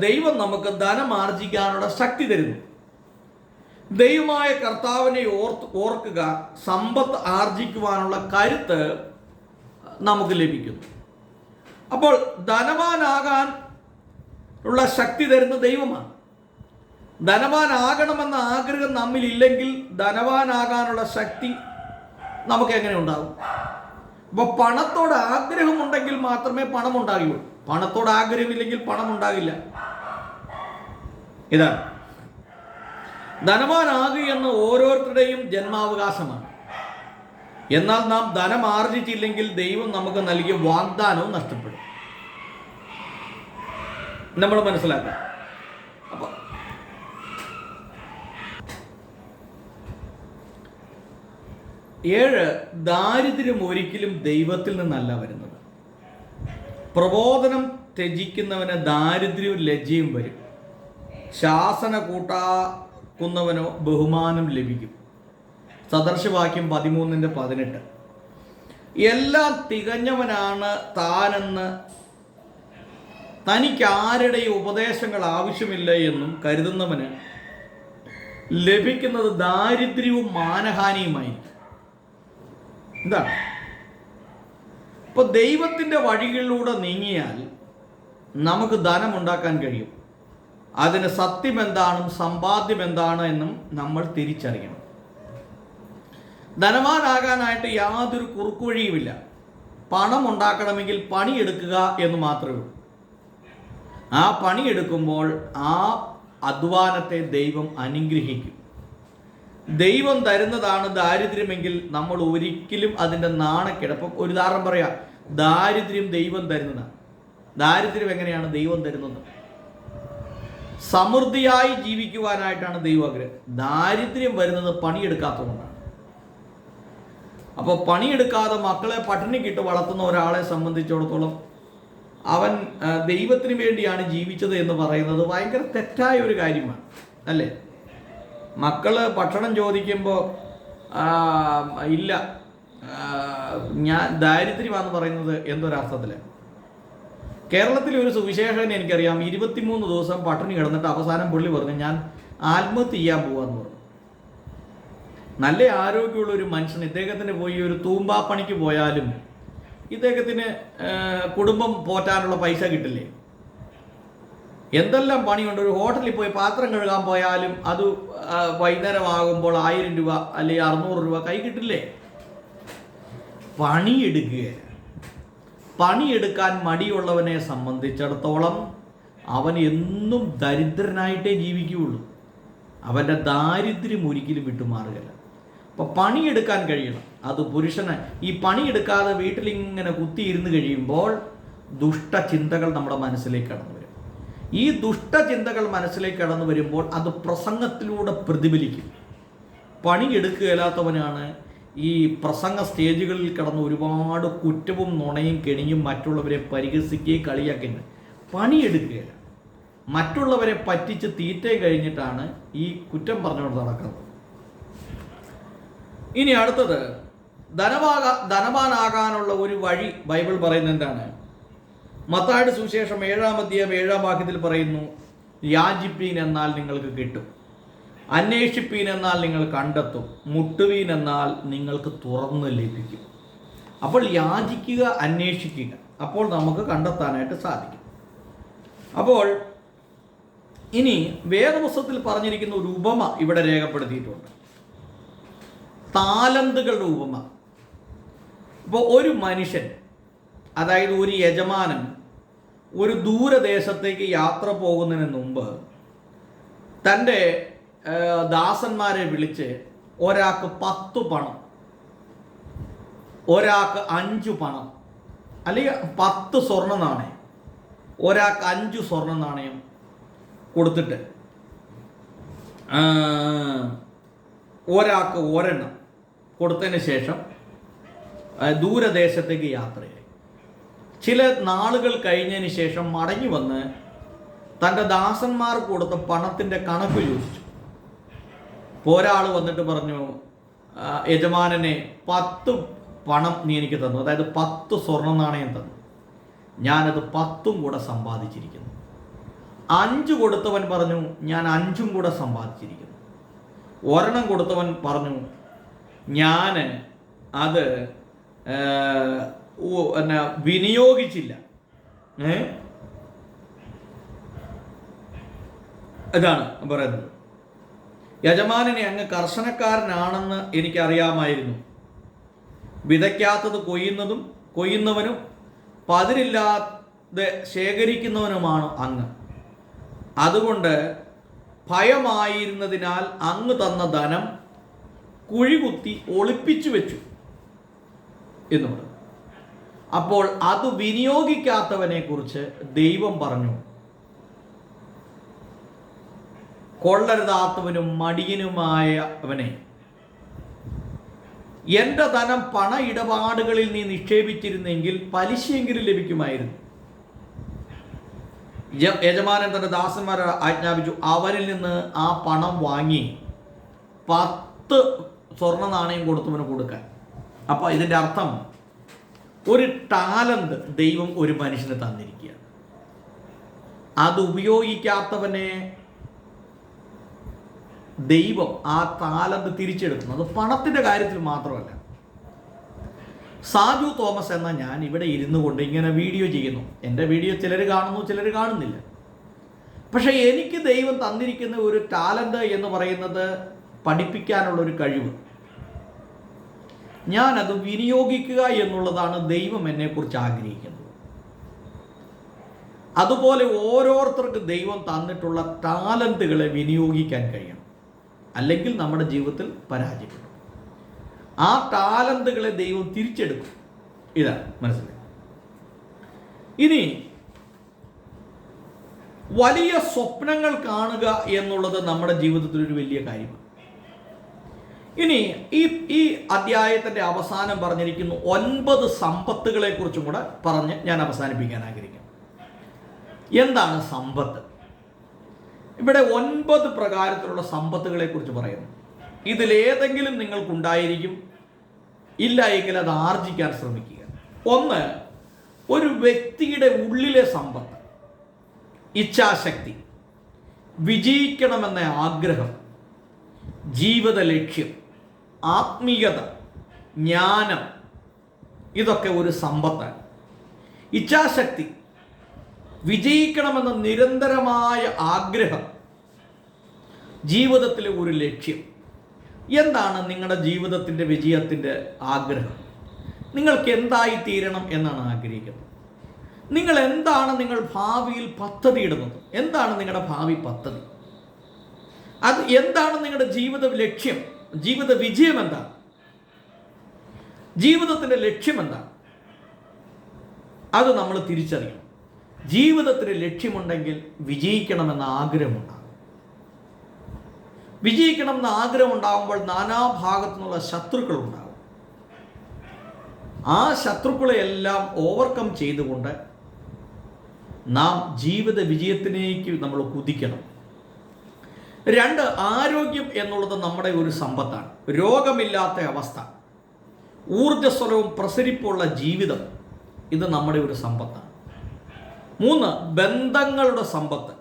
ദൈവം നമുക്ക് ധനമാർജിക്കാനുള്ള ശക്തി തരുന്നു. ദൈവമായ കർത്താവിനെ ഓർക്കുക, സമ്പത്ത് ആർജിക്കുവാനുള്ള കരുത്ത് നമുക്ക് ലഭിക്കുന്നു. അപ്പോൾ ധനവാനാകാൻ ഉള്ള ശക്തി തരുന്ന ദൈവമാണ്. ധനവാനാകണമെന്ന ആഗ്രഹം നമ്മിലില്ലെങ്കിൽ ധനവാനാകാനുള്ള ശക്തി നമുക്ക് എങ്ങനെ ഉണ്ടാകും? അപ്പോൾ പണത്തോട് ആഗ്രഹമുണ്ടെങ്കിൽ മാത്രമേ പണം ഉണ്ടാകുകയുള്ളൂ. പണത്തോട് ആഗ്രഹമില്ലെങ്കിൽ പണം ഉണ്ടാകില്ല. ഇതാണ് ധനവാനാകുക എന്ന ഓരോരുത്തരുടെയും ജന്മാവകാശമാണ്. എന്നാൽ നാം ധനം ആർജിച്ചില്ലെങ്കിൽ ദൈവം നമുക്ക് നൽകിയ വാഗ്ദാനവും നഷ്ടപ്പെടും. നമ്മൾ മനസ്സിലാക്കാം. അപ്പോൾ 7, ദാരിദ്ര്യം ഒരിക്കലും ദൈവത്തിൽ നിന്നല്ല വരുന്നത്. പ്രബോധനം ത്യജിക്കുന്നവന് ദാരിദ്ര്യവും ലജ്ജയും വരും. ശാസന കൂട്ടാക്കുന്നവനോ ബഹുമാനം ലഭിക്കും. സദർശവാക്യം 13:18. എല്ലാം തികഞ്ഞവനാണ് താനെന്ന് തനിക്ക് ആരുടെയും ഉപദേശങ്ങൾ ആവശ്യമില്ല എന്നും കരുതുന്നവന് ലഭിക്കുന്നത് ദാരിദ്ര്യവും മാനഹാനിയുമായിരിക്കും. എന്താണ്? ഇപ്പോൾ ദൈവത്തിൻ്റെ വഴികളിലൂടെ നീങ്ങിയാൽ നമുക്ക് ധനം ഉണ്ടാക്കാൻ കഴിയും. അതിന് സത്യം എന്താണെന്നും സമ്പാദ്യം എന്താണ് എന്നും നമ്മൾ തിരിച്ചറിയണം. ധനവാനാകാനായിട്ട് യാതൊരു കുറുക്കുവഴിയുമില്ല. പണം ഉണ്ടാക്കണമെങ്കിൽ പണിയെടുക്കുക എന്ന് മാത്രമേ ഉള്ളൂ. ആ പണിയെടുക്കുമ്പോൾ ആ അധ്വാനത്തെ ദൈവം അനുഗ്രഹിക്കും. ദൈവം തരുന്നതാണ് ദാരിദ്ര്യമെങ്കിൽ നമ്മൾ ഒരിക്കലും അതിൻ്റെ നാണക്കേട്. അപ്പം ഒരു ഉദാഹരണം പറയാം, ദാരിദ്ര്യം ദൈവം തരുന്നതാണ്. ദാരിദ്ര്യം എങ്ങനെയാണ് ദൈവം തരുന്നത്? സമൃദ്ധിയായി ജീവിക്കുവാനായിട്ടാണ് ദൈവാഗ്രഹം. ദാരിദ്ര്യം വരുന്നത് പണിയെടുക്കാത്തതുകൊണ്ടാണ്. അപ്പോൾ പണിയെടുക്കാതെ മക്കളെ പട്ടിണിക്കിട്ട് വളർത്തുന്ന ഒരാളെ സംബന്ധിച്ചിടത്തോളം അവൻ ദൈവത്തിന് വേണ്ടിയാണ് ജീവിച്ചത് എന്ന് പറയുന്നത് ഭയങ്കര തെറ്റായ ഒരു കാര്യമാണ്, അല്ലേ? മക്കള് ഭക്ഷണം ചോദിക്കുമ്പോൾ ഇല്ല, ഞാൻ ദാരിദ്ര്യമാണെന്ന് പറയുന്നത് എന്തൊരർത്ഥത്തിലാണ്? കേരളത്തിൽ ഒരു സുവിശേഷകനെ എനിക്കറിയാം, 23 ദിവസം പട്ടിണി കിടന്നിട്ട് അവസാനം പുള്ളി പറഞ്ഞു ഞാൻ ആത്മഹത്യ ചെയ്യാൻ പോവാന്ന് പറഞ്ഞു. നല്ല ആരോഗ്യമുള്ള ഒരു മനുഷ്യൻ, ഇദ്ദേഹത്തിന് പോയി ഒരു തൂമ്പാപ്പണിക്ക് പോയാലും ഇദ്ദേഹത്തിന് കുടുംബം പോറ്റാനുള്ള പൈസ കിട്ടില്ലേ? എന്തെല്ലാം പണിയുണ്ട്. ഒരു ഹോട്ടലിൽ പോയി പാത്രം കഴുകാൻ പോയാലും അത് വൈകുന്നേരമാകുമ്പോൾ 1000 രൂപ അല്ലെങ്കിൽ 600 രൂപ കൈ കിട്ടില്ലേ? പണിയെടുക്കാൻ മടിയുള്ളവനെ സംബന്ധിച്ചിടത്തോളം അവൻ എന്നും ദരിദ്രനായിട്ടേ ജീവിക്കുകയുള്ളൂ. അവൻ്റെ ദാരിദ്ര്യം ഒരിക്കലും വിട്ടുമാറുകയില്ല. അപ്പോൾ പണിയെടുക്കാൻ കഴിയണം. അത് പുരുഷന് ഈ പണിയെടുക്കാതെ വീട്ടിലിങ്ങനെ കുത്തിയിരുന്ന് കഴിയുമ്പോൾ ദുഷ്ടചിന്തകൾ നമ്മുടെ മനസ്സിലേക്ക് കടന്നു വരും. ഈ ദുഷ്ടചിന്തകൾ മനസ്സിലേക്ക് കടന്നു വരുമ്പോൾ അത് പ്രസംഗത്തിലൂടെ പ്രതിഫലിക്കും. പണിയെടുക്കുകയില്ലാത്തവനാണ് ഈ പ്രസംഗ സ്റ്റേജുകളിൽ കടന്ന് ഒരുപാട് കുറ്റവും നുണയും കെണിയും മറ്റുള്ളവരെ പരിഹസിക്കുകയും കളിയാക്കുന്നത്. പണിയെടുക്കുകയില്ല, മറ്റുള്ളവരെ പറ്റിച്ച് തീറ്റയും കഴിഞ്ഞിട്ടാണ് ഈ കുറ്റം പറഞ്ഞുകൊണ്ട് നടക്കുന്നത്. ഇനി അടുത്തത്, ധനവാനാകാനുള്ള ഒരു വഴി ബൈബിൾ പറയുന്നത് എന്താണ്? മത്തായിയുടെ സുവിശേഷം 7-ാം അധ്യായം 7-ാം വാക്യത്തിൽ പറയുന്നു, യാചിപ്പീൻ എന്നാൽ നിങ്ങൾക്ക് കിട്ടും, അന്വേഷിപ്പീൻ എന്നാൽ നിങ്ങൾ കണ്ടെത്തും, മുട്ടുവീൻ എന്നാൽ നിങ്ങൾക്ക് തുറന്ന് ലഭിക്കും. അപ്പോൾ യാചിക്കുക, അന്വേഷിക്കുക, അപ്പോൾ നമുക്ക് കണ്ടെത്താനായിട്ട് സാധിക്കും. അപ്പോൾ ഇനി വേദപുസ്തകത്തിൽ പറഞ്ഞിരിക്കുന്ന ഒരു ഉപമ ഇവിടെ രേഖപ്പെടുത്തിയിട്ടുണ്ട്, താലന്തുകളുടെ ഉപമ. ഇപ്പോൾ ഒരു മനുഷ്യൻ, അതായത് ഒരു യജമാനൻ ഒരു ദൂരദേശത്തേക്ക് യാത്ര പോകുന്നതിന് മുമ്പ് തൻ്റെ ദാസന്മാരെ വിളിച്ച് ഒരാൾക്ക് 10 പണം, ഒരാൾക്ക് 5 പണം, അല്ലെങ്കിൽ 10 സ്വർണ്ണ നാണയം, ഒരാൾക്ക് 5 സ്വർണ്ണ നാണയം കൊടുത്തിട്ട് ഒരാൾക്ക് 1 കൊടുത്തതിന് ശേഷം ദൂരദേശത്തേക്ക് യാത്രയായി. ചില നാളുകൾ കഴിഞ്ഞതിന് ശേഷം മടങ്ങി വന്ന് തൻ്റെ ദാസന്മാർക്ക് കൊടുത്ത പണത്തിൻ്റെ കണക്ക് ചോദിച്ചു. ഒരാൾ വന്നിട്ട് പറഞ്ഞു, യജമാനനെ 10 പണം നീ എനിക്ക് തന്നു, അതായത് 10 സ്വർണ്ണ നാണയം തന്നു, ഞാനത് 10ഉം കൂടെ സമ്പാദിച്ചിരിക്കുന്നു. 5 കൊടുത്തവൻ പറഞ്ഞു, ഞാൻ 5ഉം കൂടെ സമ്പാദിച്ചിരിക്കുന്നു. 1 കൊടുത്തവൻ പറഞ്ഞു, ഞാൻ അത് വിനിയോഗിച്ചില്ല. ഇതാണ് പറയുന്നത്. യജമാനനെ അങ്ങ് കർശനക്കാരനാണെന്ന് എനിക്കറിയാമായിരുന്നു. വിതയ്ക്കാത്തത് കൊയ്യുന്നവനും പതിരില്ലാതെ ശേഖരിക്കുന്നവനുമാണ് അങ്ങ്. അതുകൊണ്ട് ഭയമായിരുന്നതിനാൽ അങ്ങ് തന്ന ധനം കുഴികുത്തി ഒളിപ്പിച്ചു വെച്ചു എന്ന് പറഞ്ഞു. അപ്പോൾ അത് വിനിയോഗിക്കാത്തവനെ കുറിച്ച് ദൈവം പറഞ്ഞു, കൊള്ളരുതാത്തവനും മടിയനുമായവനെ, എൻ്റെ ധനം പണ ഇടപാടുകളിൽ നീ നിക്ഷേപിച്ചിരുന്നെങ്കിൽ പലിശയെങ്കിലും ലഭിക്കുമായിരുന്നു. യജമാനൻ തൻ്റെ ദാസന്മാരെ ആജ്ഞാപിച്ചു, അവരിൽ നിന്ന് ആ പണം വാങ്ങി 10 സ്വർണ്ണ നാണയം കൊടുത്തവന് കൊടുക്കാൻ. അപ്പോൾ ഇതിൻ്റെ അർത്ഥം, ഒരു ടാലന്റ് ദൈവം ഒരു മനുഷ്യന് തന്നിരിക്കുകയാണ്. അത് ഉപയോഗിക്കാത്തവനെ ദൈവം ആ ടാലന്റ് തിരിച്ചെടുക്കുന്നു. അത് പണത്തിൻ്റെ കാര്യത്തിൽ മാത്രമല്ല. സാജു തോമസ് എന്ന ഞാൻ ഇവിടെ ഇരുന്നു കൊണ്ട് ഇങ്ങനെ വീഡിയോ ചെയ്യുന്നു. എൻ്റെ വീഡിയോ ചിലർ കാണുന്നു, ചിലർ കാണുന്നില്ല. പക്ഷേ എനിക്ക് ദൈവം തന്നിരിക്കുന്ന ഒരു ടാലന്റ് എന്ന് പറയുന്നത് പഠിപ്പിക്കാനുള്ളൊരു കഴിവ്. ഞാനത് വിനിയോഗിക്കുക എന്നുള്ളതാണ് ദൈവം എന്നെക്കുറിച്ച് ആഗ്രഹിക്കുന്നത്. അതുപോലെ ഓരോരുത്തർക്ക് ദൈവം തന്നിട്ടുള്ള ടാലന്റുകളെ വിനിയോഗിക്കാൻ കഴിയണം, അല്ലെങ്കിൽ നമ്മുടെ ജീവിതത്തിൽ പരാജയപ്പെടും. ആ ടാലന്റുകളെ ദൈവം തിരിച്ചെടുക്കും. ഇതാണ് മനസ്സിലായി. ഇനി വലിയ സ്വപ്നങ്ങൾ കാണുക എന്നുള്ളത് നമ്മുടെ ജീവിതത്തിൽ ഒരു വലിയ കാര്യമാണ്. ഇനി ഈ അധ്യായത്തിൻ്റെ അവസാനം പറഞ്ഞിരിക്കുന്നു 9 സമ്പത്തുകളെ കുറിച്ചും കൂടെ പറഞ്ഞ് ഞാൻ അവസാനിപ്പിക്കാൻ ആഗ്രഹിക്കുന്നു. എന്താണ് സമ്പത്ത്? ഇവിടെ 9 പ്രകാരത്തിലുള്ള സമ്പത്തുകളെ കുറിച്ച് പറയുന്നു. ഇതിലേതെങ്കിലും നിങ്ങൾക്കുണ്ടായിരിക്കും, ഇല്ല എങ്കിൽ അത് ആർജിക്കാൻ ശ്രമിക്കുക. ഒന്ന്, ഒരു വ്യക്തിയുടെ ഉള്ളിലെ സമ്പത്ത്, ഇച്ഛാശക്തി, വിജയിക്കണമെന്ന ആഗ്രഹം, ജീവിത ലക്ഷ്യം, ആത്മീയത, ജ്ഞാനം, ഇതൊക്കെ ഒരു സമ്പത്താണ്. ഇച്ഛാശക്തി, വിജയിക്കണമെന്ന നിരന്തരമായ ആഗ്രഹം, ജീവിതത്തിലെ ഒരു ലക്ഷ്യം. എന്താണ് നിങ്ങളുടെ ജീവിതത്തിൻ്റെ വിജയത്തിൻ്റെ ആഗ്രഹം? നിങ്ങൾക്ക് എന്തായി തീരണം എന്നാണ് ആഗ്രഹിക്കുന്നത്? നിങ്ങൾ എന്താണ് നിങ്ങൾ ഭാവിയിൽ പദ്ധതി ഇടുന്നത്? എന്താണ് നിങ്ങളുടെ ഭാവി പദ്ധതി? അത് എന്താണ് നിങ്ങളുടെ ജീവിത ലക്ഷ്യം? ജീവിത വിജയം എന്താണ്? ജീവിതത്തിൻ്റെ ലക്ഷ്യം എന്താണ്? അത് നമ്മൾ തിരിച്ചറിയണം. ജീവിതത്തിന് ലക്ഷ്യമുണ്ടെങ്കിൽ വിജയിക്കണമെന്ന ആഗ്രഹമുണ്ടാകും. വിജയിക്കണമെന്ന ആഗ്രഹം ഉണ്ടാകുമ്പോൾ നാനാഭാഗത്തു നിന്നുള്ള ശത്രുക്കൾ ഉണ്ടാകും. ആ ശത്രുക്കളെയെല്ലാം ഓവർകം ചെയ്തുകൊണ്ട് നാം ജീവിത വിജയത്തിലേക്ക് നമ്മൾ കുതിക്കണം. 2, ആരോഗ്യം എന്നുള്ളത് നമ്മുടെ ഒരു സമ്പത്താണ്. രോഗമില്ലാത്ത അവസ്ഥ, ഊർജ്ജസ്വലവും പ്രസരിപ്പുള്ള ജീവിതം, ഇത് നമ്മുടെ ഒരു സമ്പത്താണ്. 3, ബന്ധങ്ങളുടെ സമ്പത്ത്,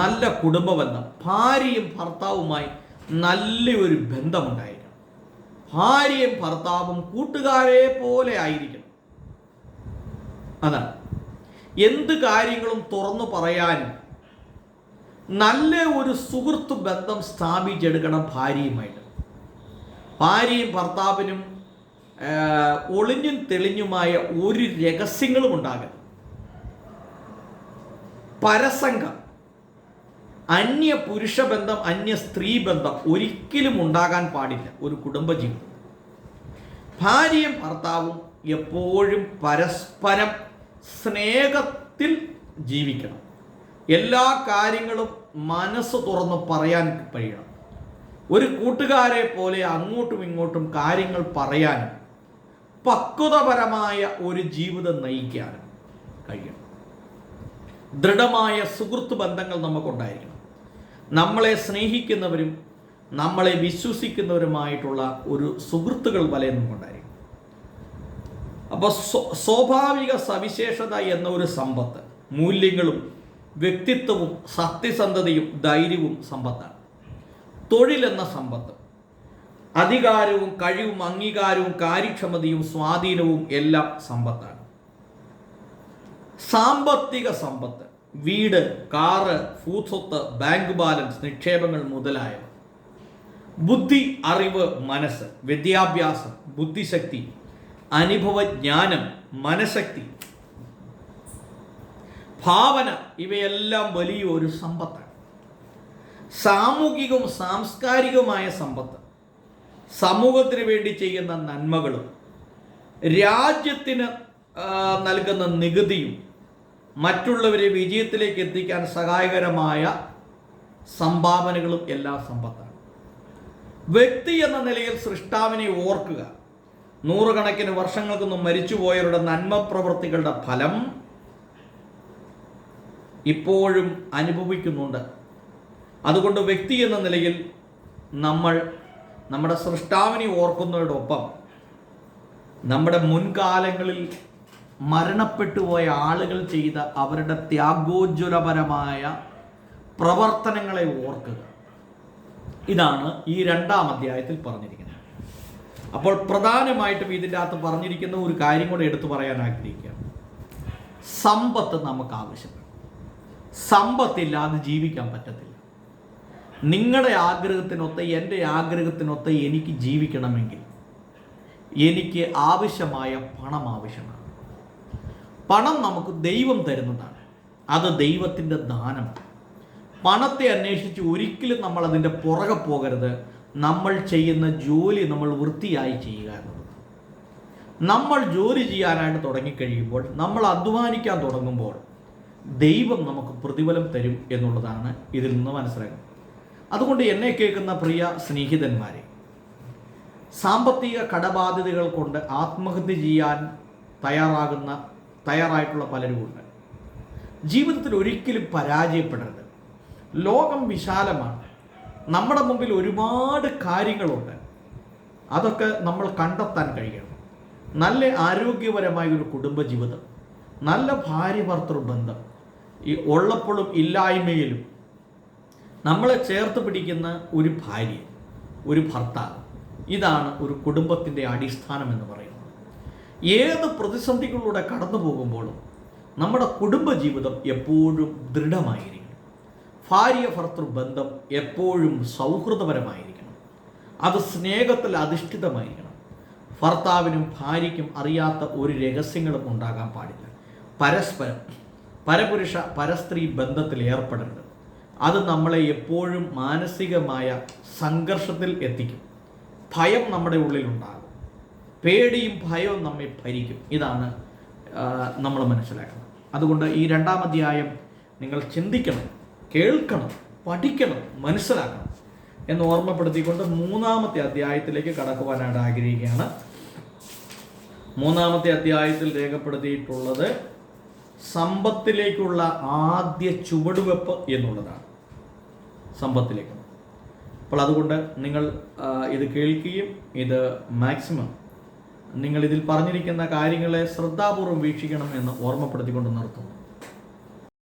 നല്ല കുടുംബബന്ധം, ഭാര്യയും ഭർത്താവുമായി നല്ലൊരു ബന്ധമുണ്ടായിരിക്കണം. ഭാര്യയും ഭർത്താവും കൂട്ടുകാരെ പോലെ ആയിരിക്കണം. അതാണ്. എന്ത് കാര്യങ്ങളും തുറന്നു പറയാനും നല്ല ഒരു സുഹൃത്ത് ബന്ധം സ്ഥാപിച്ചെടുക്കണം ഭാര്യയുമായിട്ട്. ഭാര്യയും ഭർത്താവിനും ഒളിഞ്ഞും തെളിഞ്ഞുമായ ഒരു രഹസ്യങ്ങളും ഉണ്ടാകരുത്. പരസംഗം, അന്യ പുരുഷ ബന്ധം, അന്യ സ്ത്രീ ബന്ധം ഒരിക്കലും ഉണ്ടാകാൻ പാടില്ല ഒരു കുടുംബജീവിതം. ഭാര്യയും ഭർത്താവും എപ്പോഴും പരസ്പരം സ്നേഹത്തിൽ ജീവിക്കണം. എല്ലാ കാര്യങ്ങളും മനസ്സ് തുറന്ന് പറയാൻ കഴിയണം. ഒരു കൂട്ടുകാരെ പോലെ അങ്ങോട്ടും ഇങ്ങോട്ടും കാര്യങ്ങൾ പറയാനും പക്വതപരമായ ഒരു ജീവിതം നയിക്കാനും കഴിയണം. ദൃഢമായ സുഹൃത്ത് ബന്ധങ്ങൾ നമുക്കുണ്ടായിരിക്കണം. നമ്മളെ സ്നേഹിക്കുന്നവരും നമ്മളെ വിശ്വസിക്കുന്നവരുമായിട്ടുള്ള ഒരു സുഹൃത്തുക്കൾ വലയം നമുക്കുണ്ടായിരിക്കണം. അപ്പോൾ സ്വാഭാവിക സവിശേഷത എന്ന ഒരു സമ്പത്ത്, മൂല്യങ്ങളും വ്യക്തിത്വവും സത്യസന്ധതയും ധൈര്യവും സമ്പത്താണ്. തൊഴിലെന്ന സമ്പത്ത്, അധികാരവും കഴിവും അംഗീകാരവും കാര്യക്ഷമതയും സ്വാധീനവും എല്ലാം സമ്പത്താണ്. സാമ്പത്തിക സമ്പത്ത്, വീട്, കാറ്, ഭൂസ്വത്ത്, ബാങ്ക് ബാലൻസ്, നിക്ഷേപങ്ങൾ മുതലായവ. ബുദ്ധി, അറിവ്, മനസ്സ്, വിദ്യാഭ്യാസം, ബുദ്ധിശക്തി, അനുഭവജ്ഞാനം, മനഃശക്തി, ഭാവന, ഇവയെല്ലാം വലിയൊരു സമ്പത്താണ്. സാമൂഹികവും സാംസ്കാരികവുമായ സമ്പത്ത്, സമൂഹത്തിന് വേണ്ടി ചെയ്യുന്ന നന്മകളും രാജ്യത്തിന് നൽകുന്ന നികുതിയും മറ്റുള്ളവരെ വിജയത്തിലേക്ക് എത്തിക്കാൻ സഹായകരമായ സംഭാവനകളും എല്ലാ സമ്പത്താണ്. വ്യക്തി എന്ന നിലയിൽ സൃഷ്ടാവിനെ ഓർക്കുക. നൂറുകണക്കിന് വർഷങ്ങൾക്ക് മുമ്പ് മരിച്ചുപോയവരുടെ നന്മ പ്രവൃത്തികളുടെ ഫലം ഇപ്പോഴും അനുഭവിക്കുന്നുണ്ട്. അതുകൊണ്ട് വ്യക്തി എന്ന നിലയിൽ നമ്മൾ നമ്മുടെ സൃഷ്ടാവിനെ ഓർക്കുന്നതോടൊപ്പം നമ്മുടെ മുൻകാലങ്ങളിൽ മരണപ്പെട്ടുപോയ ആളുകൾ ചെയ്ത അവരുടെ ത്യാഗോജ്വലപരമായ പ്രവർത്തനങ്ങളെ ഓർക്കുക. ഇതാണ് ഈ 2-ാം അധ്യായത്തിൽ പറഞ്ഞിരിക്കുന്നത്. അപ്പോൾ പ്രധാനമായിട്ടും ഇതിൻ്റെ അകത്ത് പറഞ്ഞിരിക്കുന്ന ഒരു കാര്യം കൂടെ എടുത്തു പറയാൻ ആഗ്രഹിക്കുകയാണ്. സമ്പത്ത് നമുക്ക് ആവശ്യമാണ്. സമ്പത്തില്ലാതെ ജീവിക്കാൻ പറ്റത്തില്ല. നിങ്ങളുടെ ആഗ്രഹത്തിനൊത്ത, എൻ്റെ ആഗ്രഹത്തിനൊത്ത എനിക്ക് ജീവിക്കണമെങ്കിൽ എനിക്ക് ആവശ്യമായ പണം ആവശ്യമാണ്. പണം നമുക്ക് ദൈവം തരുന്നതാണ്. അത് ദൈവത്തിൻ്റെ ദാനമാണ്. പണത്തെ അന്വേഷിച്ച് ഒരിക്കലും നമ്മൾ അതിൻ്റെ പുറകെ പോകരുത്. നമ്മൾ ചെയ്യുന്ന ജോലി നമ്മൾ വൃത്തിയായി ചെയ്യുക എന്നുള്ളത്. നമ്മൾ ജോലി ചെയ്യാനായിട്ട് തുടങ്ങിക്കഴിയുമ്പോൾ, നമ്മൾ അധ്വാനിക്കാൻ തുടങ്ങുമ്പോൾ ദൈവം നമുക്ക് പ്രതിഫലം തരും എന്നുള്ളതാണ് ഇതിൽ നിന്ന് മനസ്സിലാക്കുന്നത്. അതുകൊണ്ട് എന്നെ കേൾക്കുന്ന പ്രിയ സ്നേഹിതന്മാരെ, സാമ്പത്തിക കടബാധ്യതകൾ കൊണ്ട് ആത്മഹത്യ ചെയ്യാൻ തയ്യാറായിട്ടുള്ള പലരുമുണ്ട്. ജീവിതത്തിൽ ഒരിക്കലും പരാജയപ്പെടരുത്. ലോകം വിശാലമാണ്. നമ്മുടെ മുമ്പിൽ ഒരുപാട് കാര്യങ്ങളുണ്ട്. അതൊക്കെ നമ്മൾ കണ്ടെത്താൻ കഴിയണം. നല്ല ആരോഗ്യപരമായ ഒരു കുടുംബജീവിതം, നല്ല ഭാര്യ ഭർത്തൃ ബന്ധം, ഈ ഉള്ളപ്പോഴും ഇല്ലായ്മയിലും നമ്മളെ ചേർത്ത് പിടിക്കുന്ന ഒരു ഭാര്യ, ഒരു ഭർത്താവ്, ഇതാണ് ഒരു കുടുംബത്തിൻ്റെ അടിസ്ഥാനം എന്ന് പറയുന്നത്. ഏത് പ്രതിസന്ധികളിലൂടെ കടന്നു പോകുമ്പോഴും നമ്മുടെ കുടുംബജീവിതം എപ്പോഴും ദൃഢമായിരിക്കണം. ഭാര്യ ഭർത്തൃ ബന്ധം എപ്പോഴും സൗഹൃദപരമായിരിക്കണം. അത് സ്നേഹത്തിൽ അധിഷ്ഠിതമായിരിക്കണം. ഭർത്താവിനും ഭാര്യയ്ക്കും അറിയാത്ത ഒരു രഹസ്യങ്ങളും ഉണ്ടാകാൻ പാടില്ല. പരസ്പരം പരപുരുഷ പരസ്ത്രീ ബന്ധത്തിൽ ഏർപ്പെടരുത്. അത് നമ്മളെ എപ്പോഴും മാനസികമായ സംഘർഷത്തിൽ എത്തിക്കും. ഭയം നമ്മുടെ ഉള്ളിലുണ്ടാകും. പേടിയും ഭയവും നമ്മെ ഭരിക്കും. ഇതാണ് നമ്മൾ മനസ്സിലാക്കണം. അതുകൊണ്ട് ഈ 2-ാം അധ്യായം നിങ്ങൾ ചിന്തിക്കണം, കേൾക്കണം, പഠിക്കണം, മനസ്സിലാക്കണം എന്ന് ഓർമ്മപ്പെടുത്തിക്കൊണ്ട് 3-ാമത്തെ അധ്യായത്തിലേക്ക് കടക്കുവാനായിട്ട് ആഗ്രഹിക്കുകയാണ്. 3-ാമത്തെ അധ്യായത്തിൽ രേഖപ്പെടുത്തിയിട്ടുള്ളത് സമ്പത്തിലേക്കുള്ള ആദ്യ ചുവടുവെപ്പ് എന്നുള്ളതാണ്. സമ്പത്തിലേക്ക്. അപ്പോൾ അതുകൊണ്ട് നിങ്ങൾ ഇത് കേൾക്കുകയും ഇത് മാക്സിമം നിങ്ങൾ ഇതിൽ പറഞ്ഞിരിക്കുന്ന കാര്യങ്ങളെ ശ്രദ്ധാപൂർവ്വം വീക്ഷിക്കണം എന്ന് ഓർമ്മപ്പെടുത്തിക്കൊണ്ട് നിർത്തുന്നു.